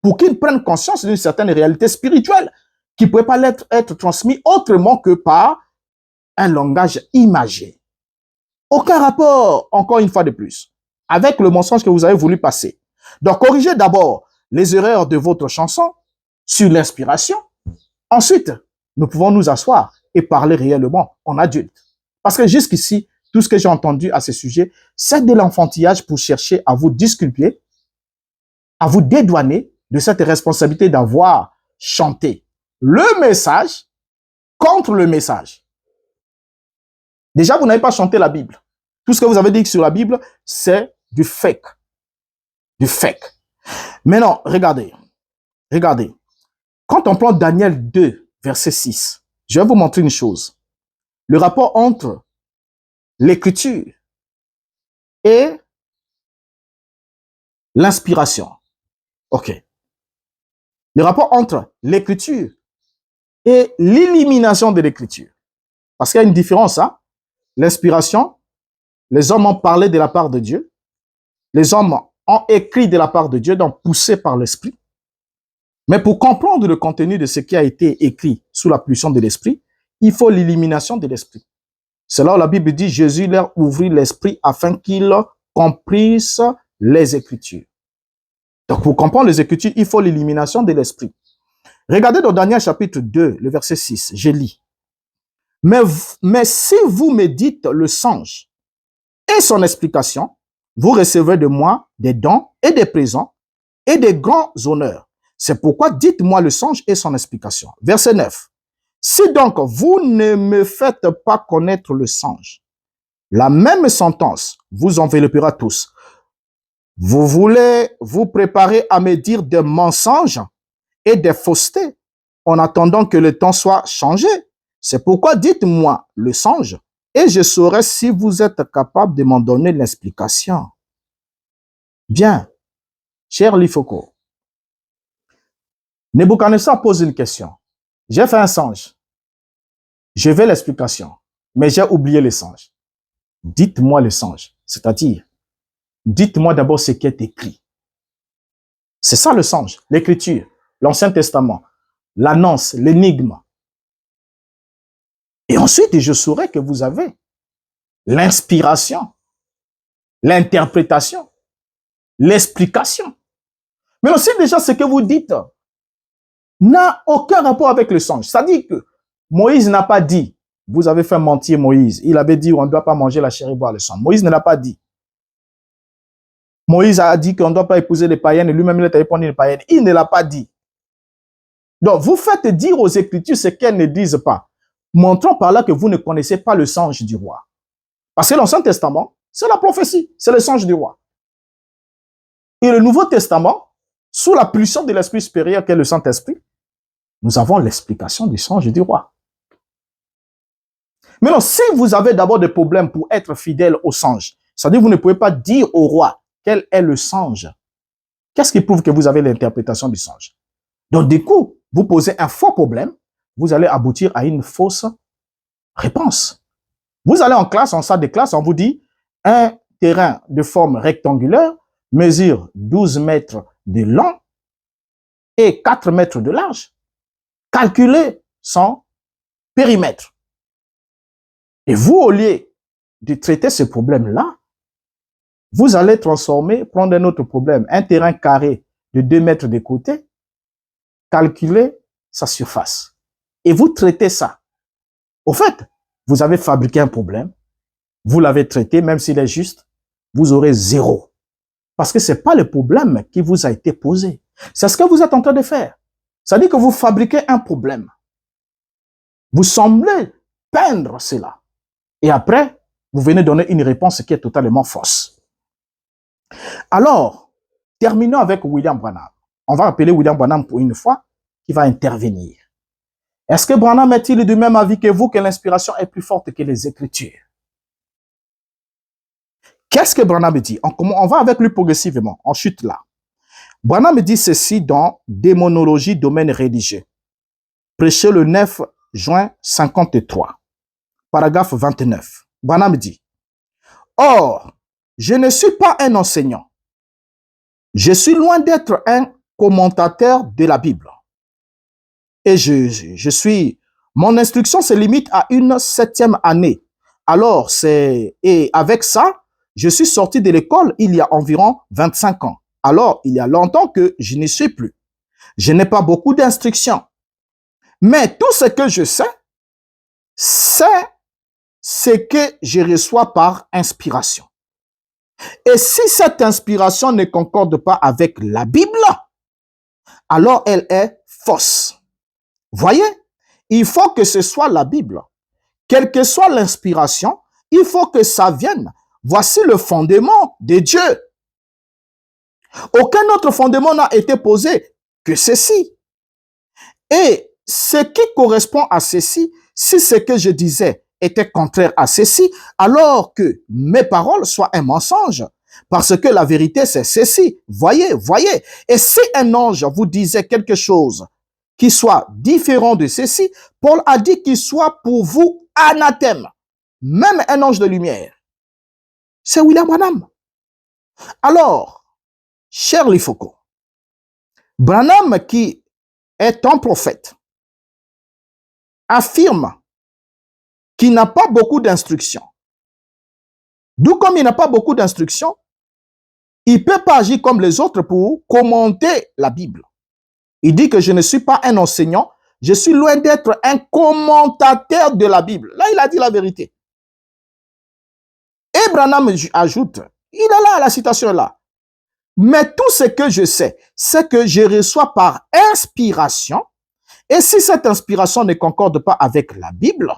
pour qu'il prenne conscience d'une certaine réalité spirituelle qui ne pouvait pas être transmise autrement que par un langage imagé. aucun rapport, encore une fois de plus, avec le mensonge que vous avez voulu passer. Donc, corrigez d'abord les erreurs de votre chanson sur l'inspiration. Ensuite, nous pouvons nous asseoir et parler réellement en adulte. Parce que jusqu'ici, tout ce que j'ai entendu à ce sujet, c'est de l'enfantillage pour chercher à vous disculper, à vous dédouaner de cette responsabilité d'avoir chanté le message contre le message. Déjà, vous n'avez pas chanté la Bible. Tout ce que vous avez dit sur la Bible, c'est du fake. Du fake. Maintenant, regardez. Regardez. Quand on prend Daniel 2, verset 6, je vais vous montrer une chose. Le rapport entre l'écriture et l'inspiration. OK. Le rapport entre l'écriture et l'élimination de l'écriture. Parce qu'il y a une différence, hein? L'inspiration, les hommes ont parlé de la part de Dieu. Les hommes ont écrit de la part de Dieu, donc poussés par l'esprit. Mais pour comprendre le contenu de ce qui a été écrit sous la pulsion de l'esprit, il faut l'élimination de l'esprit. C'est là où la Bible dit, Jésus leur ouvrit l'esprit afin qu'ils comprissent les Écritures. Donc, pour comprendre les Écritures, il faut l'élimination de l'esprit. Regardez dans Daniel chapitre 2, le verset 6, je lis. Mais si vous me dites le songe et son explication, vous recevrez de moi des dons et des présents et des grands honneurs. C'est pourquoi dites-moi le songe et son explication. Verset 9. Si donc vous ne me faites pas connaître le songe, la même sentence vous enveloppera tous. Vous voulez vous préparer à me dire des mensonges et des faussetés en attendant que le temps soit changé. C'est pourquoi dites-moi le songe et je saurai si vous êtes capable de m'en donner l'explication. Bien, cher Lifoko, Nebuchadnezzar pose une question. J'ai fait un songe. Je veux l'explication, mais j'ai oublié le songe. Dites-moi le songe, c'est-à-dire, dites-moi d'abord ce qui est écrit. C'est ça le songe, l'écriture, l'Ancien Testament, l'annonce, l'énigme. Et ensuite, je saurai que vous avez l'inspiration, l'interprétation, l'explication. Mais aussi déjà ce que vous dites n'a aucun rapport avec le songe. C'est-à-dire que Moïse n'a pas dit, vous avez fait mentir Moïse. Il avait dit on ne doit pas manger la chair et boire le sang. Moïse ne l'a pas dit. Moïse a dit qu'on ne doit pas épouser les païennes et lui-même il a répondu les païennes. Il ne l'a pas dit. Donc vous faites dire aux Écritures ce qu'elles ne disent pas. Montrons par là que vous ne connaissez pas le songe du roi. Parce que l'Ancien Testament, c'est la prophétie, c'est le songe du roi. Et le Nouveau Testament, sous la puissance de l'Esprit supérieur qu'est le Saint-Esprit, nous avons l'explication du songe du roi. Maintenant, si vous avez d'abord des problèmes pour être fidèle au songe, c'est-à-dire que vous ne pouvez pas dire au roi quel est le songe, qu'est-ce qui prouve que vous avez l'interprétation du songe? Donc, du coup, vous posez un faux problème, vous allez aboutir à une fausse réponse. Vous allez en classe, en salle de classe, on vous dit un terrain de forme rectangulaire mesure 12 mètres de long et 4 mètres de large. Calculez son périmètre. Et vous, au lieu de traiter ce problème-là, vous allez prendre un autre problème, un terrain carré de 2 mètres de côté, calculer sa surface. Et vous traitez ça. Au fait, vous avez fabriqué un problème, vous l'avez traité, même s'il est juste, vous aurez 0. Parce que ce n'est pas le problème qui vous a été posé. C'est ce que vous êtes en train de faire. C'est-à-dire que vous fabriquez un problème. Vous semblez peindre cela. Et après, vous venez donner une réponse qui est totalement fausse. Alors, terminons avec William Branham. On va appeler William Branham pour une fois, qui va intervenir. Est-ce que Branham est-il du même avis que vous que l'inspiration est plus forte que les Écritures? Qu'est-ce que Branham dit? On va avec lui progressivement. On chute là. Branham dit ceci dans Démonologie, domaine religieux. Prêché le 9 juin 53. Paragraphe 29. Branham dit, or, je ne suis pas un enseignant. Je suis loin d'être un commentateur de la Bible. Et mon instruction se limite à une 7e année Alors, et avec ça, je suis sorti de l'école il y a environ 25 ans. Alors, il y a longtemps que je n'y suis plus. Je n'ai pas beaucoup d'instructions. Mais tout ce que je sais, c'est ce que je reçois par inspiration. Et si cette inspiration ne concorde pas avec la Bible, alors elle est fausse. Voyez, il faut que ce soit la Bible. Quelle que soit l'inspiration, il faut que ça vienne. Voici le fondement de Dieu. Aucun autre fondement n'a été posé que ceci. Et ce qui correspond à ceci, si ce que je disais était contraire à ceci, alors que mes paroles soient un mensonge. Parce que la vérité, c'est ceci. Voyez, voyez. Et si un ange vous disait quelque chose qui soit différent de ceci, Paul a dit qu'il soit pour vous anathème. Même un ange de lumière. C'est William Branham. Alors, cher Lifoko, Branham qui est un prophète, affirme qu'il n'a pas beaucoup d'instructions. D'où comme il n'a pas beaucoup d'instructions, il ne peut pas agir comme les autres pour commenter la Bible. Il dit que je ne suis pas un enseignant, je suis loin d'être un commentateur de la Bible. Là, il a dit la vérité. Et Branham ajoute, il est là, la citation est là. Mais tout ce que je sais, c'est que je reçois par inspiration. Et si cette inspiration ne concorde pas avec la Bible,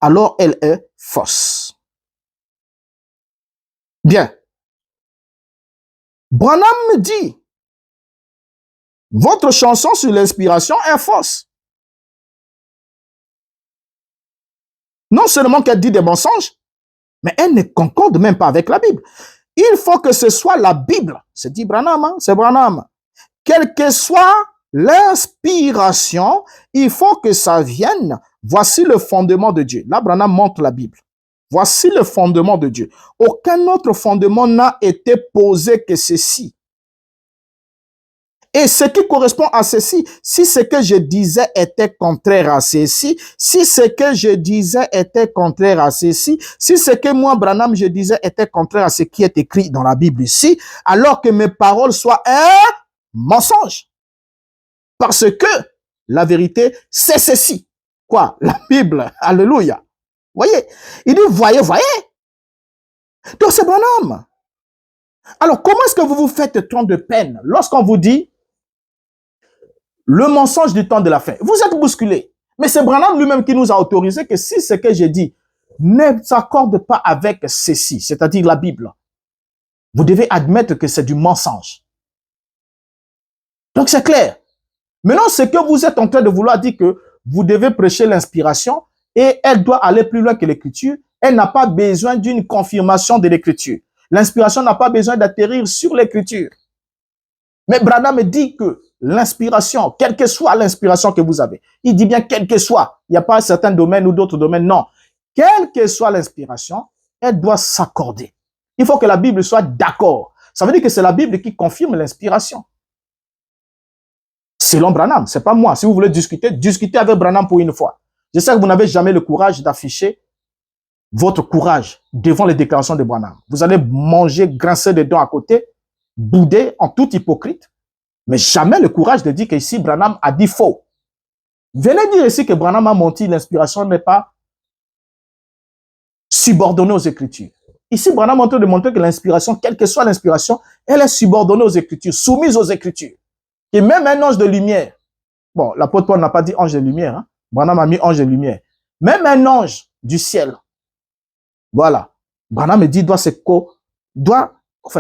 alors elle est fausse. Bien. Branham me dit, votre chanson sur l'inspiration est fausse. Non seulement qu'elle dit des mensonges, mais elle ne concorde même pas avec la Bible. Il faut que ce soit la Bible. C'est dit Branham, hein? C'est Branham. Quelle que soit l'inspiration, il faut que ça vienne. Voici le fondement de Dieu. Là, Branham montre la Bible. Voici le fondement de Dieu. Aucun autre fondement n'a été posé que ceci. Et ce qui correspond à ceci, si ce que je disais était contraire à ceci, si ce que je disais était contraire à ceci, si ce que moi, Branham, je disais était contraire à ce qui est écrit dans la Bible ici, alors que mes paroles soient un mensonge. Parce que la vérité, c'est ceci. Quoi? La Bible. Alléluia. Voyez? Il dit, voyez, voyez. Donc c'est Branham. Alors, comment est-ce que vous vous faites tant de peine lorsqu'on vous dit le mensonge du temps de la fin? Vous êtes bousculé. Mais c'est Branham lui-même qui nous a autorisé que si ce que j'ai dit ne s'accorde pas avec ceci, c'est-à-dire la Bible, vous devez admettre que c'est du mensonge. Donc c'est clair. Maintenant, ce que vous êtes en train de vouloir dire que vous devez prêcher l'inspiration et elle doit aller plus loin que l'écriture. Elle n'a pas besoin d'une confirmation de l'écriture. L'inspiration n'a pas besoin d'atterrir sur l'écriture. Mais Branham dit que l'inspiration, quelle que soit l'inspiration que vous avez, il dit bien quelle que soit, il n'y a pas un certain domaine ou d'autres domaines, non. Quelle que soit l'inspiration, elle doit s'accorder. Il faut que la Bible soit d'accord. Ça veut dire que c'est la Bible qui confirme l'inspiration. Selon Branham, c'est pas moi. Si vous voulez discuter, discutez avec Branham pour une fois. Je sais que vous n'avez jamais le courage d'afficher votre courage devant les déclarations de Branham. Vous allez manger, grincer des dents à côté, bouder en tout hypocrite, mais jamais le courage de dire qu'ici Branham a dit faux. Venez dire ici que Branham a menti, l'inspiration n'est pas subordonnée aux Écritures. Ici, Branham est en train de montrer que l'inspiration, quelle que soit l'inspiration, elle est subordonnée aux Écritures, soumise aux Écritures. Et même un ange de lumière, bon, l'apôtre Paul n'a pas dit ange de lumière, hein? Branham a mis ange de lumière. Même un ange du ciel, voilà, Branham dit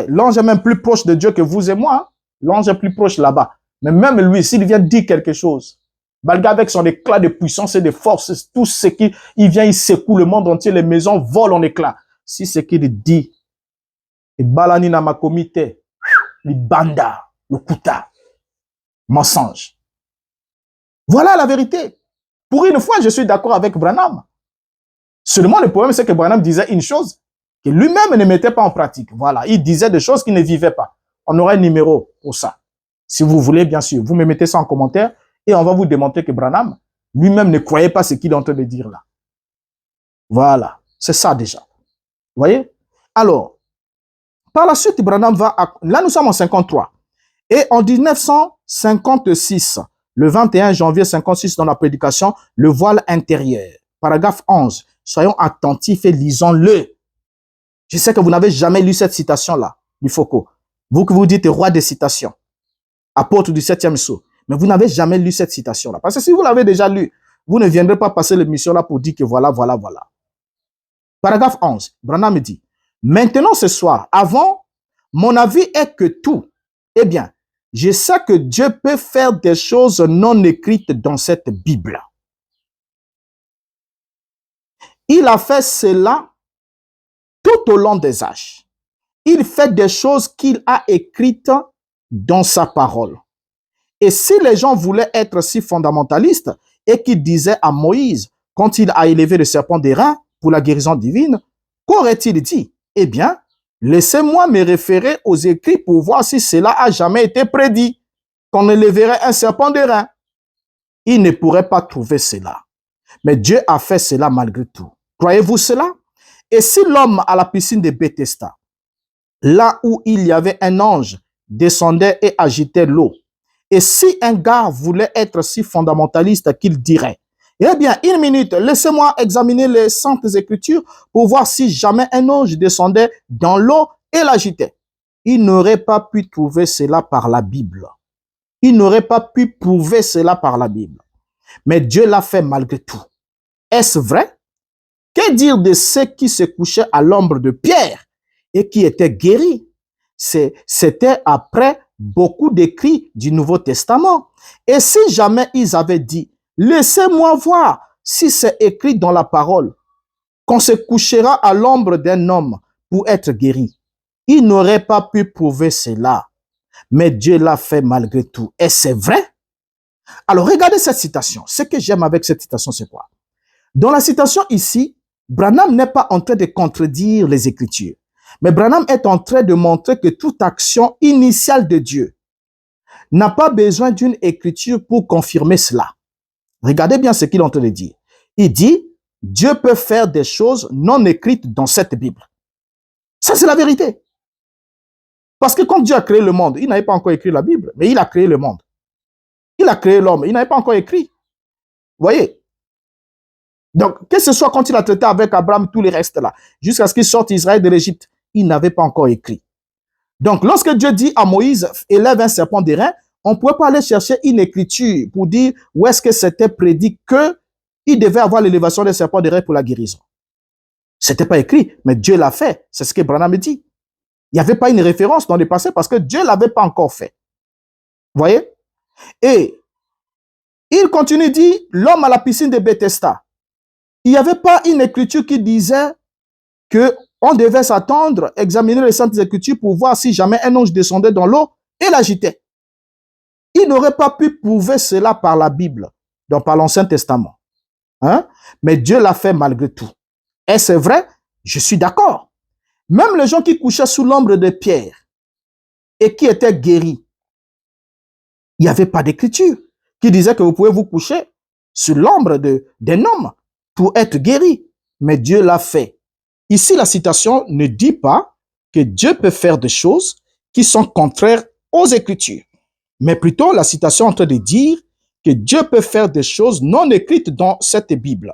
l'ange est même plus proche de Dieu que vous et moi, hein? L'ange est plus proche là-bas. Mais même lui, s'il vient dire quelque chose, malgré avec son éclat de puissance et de force, tout ce qui, il vient, il secoue le monde entier, les maisons volent en éclats. Si ce qu'il dit, et balani na ma comité, le banda, le kuta, mensonge. Voilà la vérité. Pour une fois, je suis d'accord avec Branham. Seulement, le problème, c'est que Branham disait une chose que lui-même ne mettait pas en pratique. Voilà, il disait des choses qu'il ne vivait pas. On aura un numéro pour ça. Si vous voulez, bien sûr, vous me mettez ça en commentaire et on va vous démontrer que Branham lui-même ne croyait pas ce qu'il est en train de dire là. Voilà. C'est ça déjà. Vous voyez? Alors, par la suite, Branham va... Là, nous sommes en 53. Et en 1956, le 21 janvier 56, dans la prédication, le voile intérieur, paragraphe 11. Soyons attentifs et lisons-le. Je sais que vous n'avez jamais lu cette citation-là, du Foucault. Vous que vous dites roi des citations, apôtre du 7e sceau. Mais vous n'avez jamais lu cette citation-là. Parce que si vous l'avez déjà lu, vous ne viendrez pas passer l'émission là pour dire que voilà, voilà, voilà. Paragraphe 11. Branham dit, maintenant ce soir, avant, mon avis est que tout, eh bien, je sais que Dieu peut faire des choses non écrites dans cette Bible. Il a fait cela tout au long des âges. Il fait des choses qu'il a écrites dans sa parole. Et si les gens voulaient être si fondamentalistes et qu'ils disaient à Moïse, quand il a élevé le serpent d'airain pour la guérison divine, qu'aurait-il dit? Eh bien, laissez-moi me référer aux écrits pour voir si cela a jamais été prédit, qu'on élèverait un serpent d'airain. Il ne pourrait pas trouver cela. Mais Dieu a fait cela malgré tout. Croyez-vous cela? Et si l'homme à la piscine de Bethesda, là où il y avait un ange, descendait et agitait l'eau, et si un gars voulait être si fondamentaliste qu'il dirait, eh bien, une minute, laissez-moi examiner les saintes écritures pour voir si jamais un ange descendait dans l'eau et l'agitait. Il n'aurait pas pu trouver cela par la Bible. Il n'aurait pas pu prouver cela par la Bible. Mais Dieu l'a fait malgré tout. Est-ce vrai? Que dire de ceux qui se couchaient à l'ombre de Pierre et qui étaient guéris? C'était après beaucoup d'écrits du Nouveau Testament. Et si jamais ils avaient dit, laissez-moi voir si c'est écrit dans la parole, qu'on se couchera à l'ombre d'un homme pour être guéri, ils n'auraient pas pu prouver cela. Mais Dieu l'a fait malgré tout. Et c'est vrai. Alors regardez cette citation. Ce que j'aime avec cette citation, c'est quoi? Dans la citation ici, Branham n'est pas en train de contredire les Écritures. Mais Branham est en train de montrer que toute action initiale de Dieu n'a pas besoin d'une écriture pour confirmer cela. Regardez bien ce qu'il est en train de dire. Il dit, Dieu peut faire des choses non écrites dans cette Bible. Ça, c'est la vérité. Parce que quand Dieu a créé le monde, il n'avait pas encore écrit la Bible, mais il a créé le monde. Il a créé l'homme, il n'avait pas encore écrit. Vous voyez? Donc, que ce soit quand il a traité avec Abraham, tous les restes là, jusqu'à ce qu'il sorte Israël de l'Égypte, il n'avait pas encore écrit. Donc, lorsque Dieu dit à Moïse, élève un serpent d'airain, on ne pouvait pas aller chercher une écriture pour dire où est-ce que c'était prédit qu'il devait avoir l'élévation des serpents d'airain pour la guérison. C'était pas écrit, mais Dieu l'a fait. C'est ce que Branham dit. Il n'y avait pas une référence dans le passé parce que Dieu ne l'avait pas encore fait. Vous voyez? Et il continue, dit, l'homme à la piscine de Bethesda. Il n'y avait pas une écriture qui disait qu'on devait s'attendre, examiner les saintes écritures pour voir si jamais un ange descendait dans l'eau et l'agitait. Il n'aurait pas pu prouver cela par la Bible, donc par l'Ancien Testament. Hein? Mais Dieu l'a fait malgré tout. Et c'est vrai, je suis d'accord. Même les gens qui couchaient sous l'ombre de Pierre et qui étaient guéris, il n'y avait pas d'écriture qui disait que vous pouvez vous coucher sous l'ombre d'un homme pour être guéri. Mais Dieu l'a fait. Ici, la citation ne dit pas que Dieu peut faire des choses qui sont contraires aux Écritures. Mais plutôt, la citation est en train de dire que Dieu peut faire des choses non écrites dans cette Bible.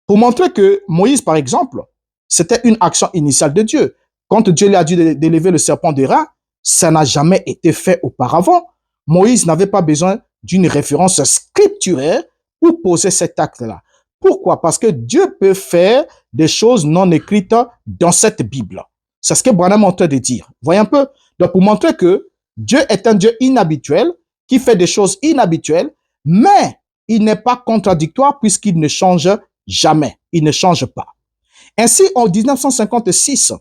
Pour montrer que Moïse, par exemple, c'était une action initiale de Dieu. Quand Dieu lui a dit d'élever le serpent d'airain, ça n'a jamais été fait auparavant. Moïse n'avait pas besoin d'une référence scripturaire pour poser cet acte-là. Pourquoi? Parce que Dieu peut faire des choses non écrites dans cette Bible. C'est ce que Branham est en train de dire. Voyez un peu? Donc, pour montrer que Dieu est un Dieu inhabituel, qui fait des choses inhabituelles, mais il n'est pas contradictoire puisqu'il ne change jamais. Il ne change pas. Ainsi, en 1956,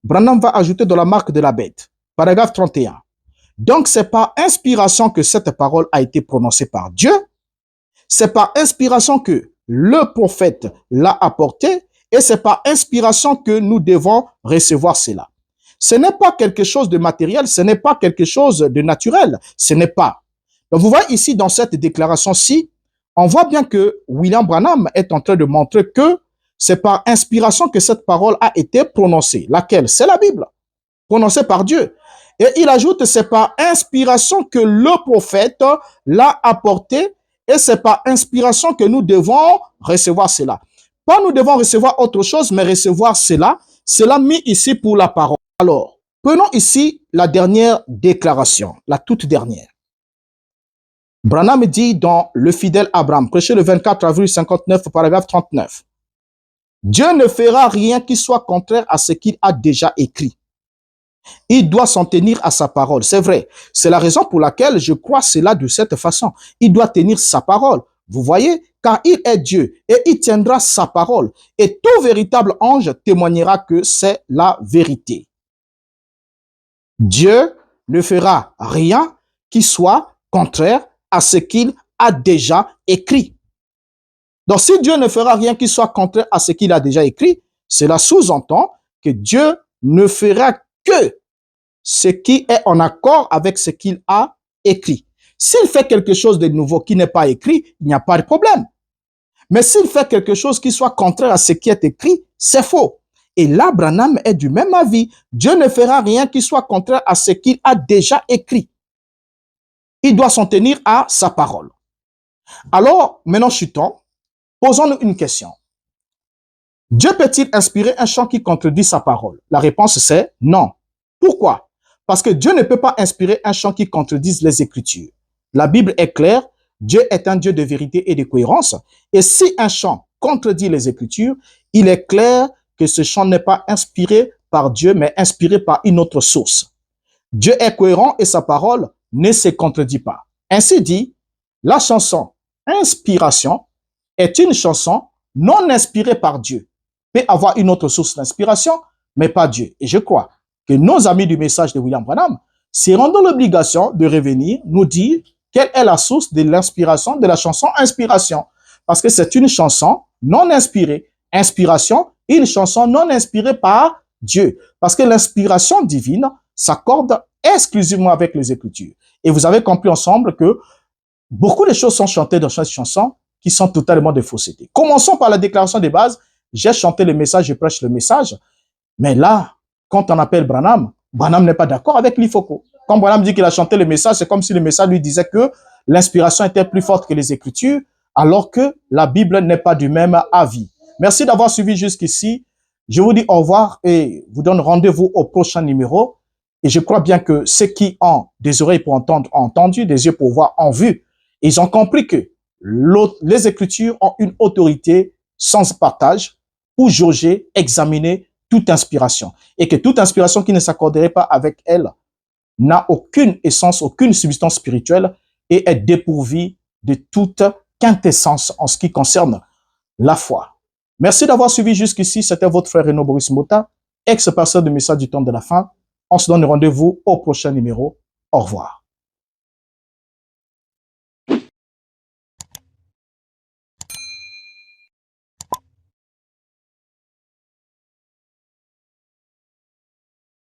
Branham va ajouter dans la marque de la bête, paragraphe 31. Donc, c'est par inspiration que cette parole a été prononcée par Dieu. C'est par inspiration que le prophète l'a apporté et c'est par inspiration que nous devons recevoir cela. Ce n'est pas quelque chose de matériel, ce n'est pas quelque chose de naturel, ce n'est pas. Donc, vous voyez ici dans cette déclaration-ci, on voit bien que William Branham est en train de montrer que c'est par inspiration que cette parole a été prononcée. Laquelle? C'est la Bible, prononcée par Dieu. Et il ajoute, c'est par inspiration que le prophète l'a apporté et c'est par inspiration que nous devons recevoir cela. Pas nous devons recevoir autre chose, mais recevoir cela. Cela mis ici pour la parole. Alors, prenons ici la dernière déclaration, la toute dernière. Branham dit dans Le fidèle Abraham, prêché le 24 avril 59, paragraphe 39. Dieu ne fera rien qui soit contraire à ce qu'il a déjà écrit. Il doit s'en tenir à sa parole. C'est vrai. C'est la raison pour laquelle je crois cela de cette façon. Il doit tenir sa parole. Vous voyez, car il est Dieu et il tiendra sa parole. Et tout véritable ange témoignera que c'est la vérité. Dieu ne fera rien qui soit contraire à ce qu'il a déjà écrit. Donc, si Dieu ne fera rien qui soit contraire à ce qu'il a déjà écrit, cela sous-entend que Dieu ne fera que ce qui est en accord avec ce qu'il a écrit. S'il fait quelque chose de nouveau qui n'est pas écrit, il n'y a pas de problème. Mais s'il fait quelque chose qui soit contraire à ce qui est écrit, c'est faux. Et là, Branham est du même avis. Dieu ne fera rien qui soit contraire à ce qu'il a déjà écrit. Il doit s'en tenir à sa parole. Alors, maintenant, chutons. Posons-nous une question. Dieu peut-il inspirer un chant qui contredit sa parole? La réponse c'est non. Pourquoi? Parce que Dieu ne peut pas inspirer un chant qui contredise les Écritures. La Bible est claire, Dieu est un Dieu de vérité et de cohérence. Et si un chant contredit les Écritures, il est clair que ce chant n'est pas inspiré par Dieu, mais inspiré par une autre source. Dieu est cohérent et sa parole ne se contredit pas. Ainsi dit, la chanson Inspiration est une chanson non inspirée par Dieu. Peut avoir une autre source d'inspiration, mais pas Dieu. Et je crois que nos amis du message de William Branham seront dans l'obligation de revenir nous dire quelle est la source de l'inspiration de la chanson Inspiration. Parce que c'est une chanson non inspirée. Inspiration, une chanson non inspirée par Dieu. Parce que l'inspiration divine s'accorde exclusivement avec les Écritures. Et vous avez compris ensemble que beaucoup de choses sont chantées dans cette chanson qui sont totalement de fausseté. Commençons par la déclaration de base. J'ai chanté le message, je prêche le message. Mais là, quand on appelle Branham, Branham n'est pas d'accord avec l'Ifoko. Quand Branham dit qu'il a chanté le message, c'est comme si le message lui disait que l'inspiration était plus forte que les Écritures, alors que la Bible n'est pas du même avis. Merci d'avoir suivi jusqu'ici. Je vous dis au revoir et vous donne rendez-vous au prochain numéro. Et je crois bien que ceux qui ont des oreilles pour entendre ont entendu, des yeux pour voir ont vu. Ils ont compris que les Écritures ont une autorité sans partage pour jauger, examiner toute inspiration. Et que toute inspiration qui ne s'accorderait pas avec elle n'a aucune essence, aucune substance spirituelle et est dépourvue de toute quintessence en ce qui concerne la foi. Merci d'avoir suivi jusqu'ici. C'était votre frère Renaud Boris Mota, ex-pasteur du message du temps de la fin. On se donne rendez-vous au prochain numéro. Au revoir.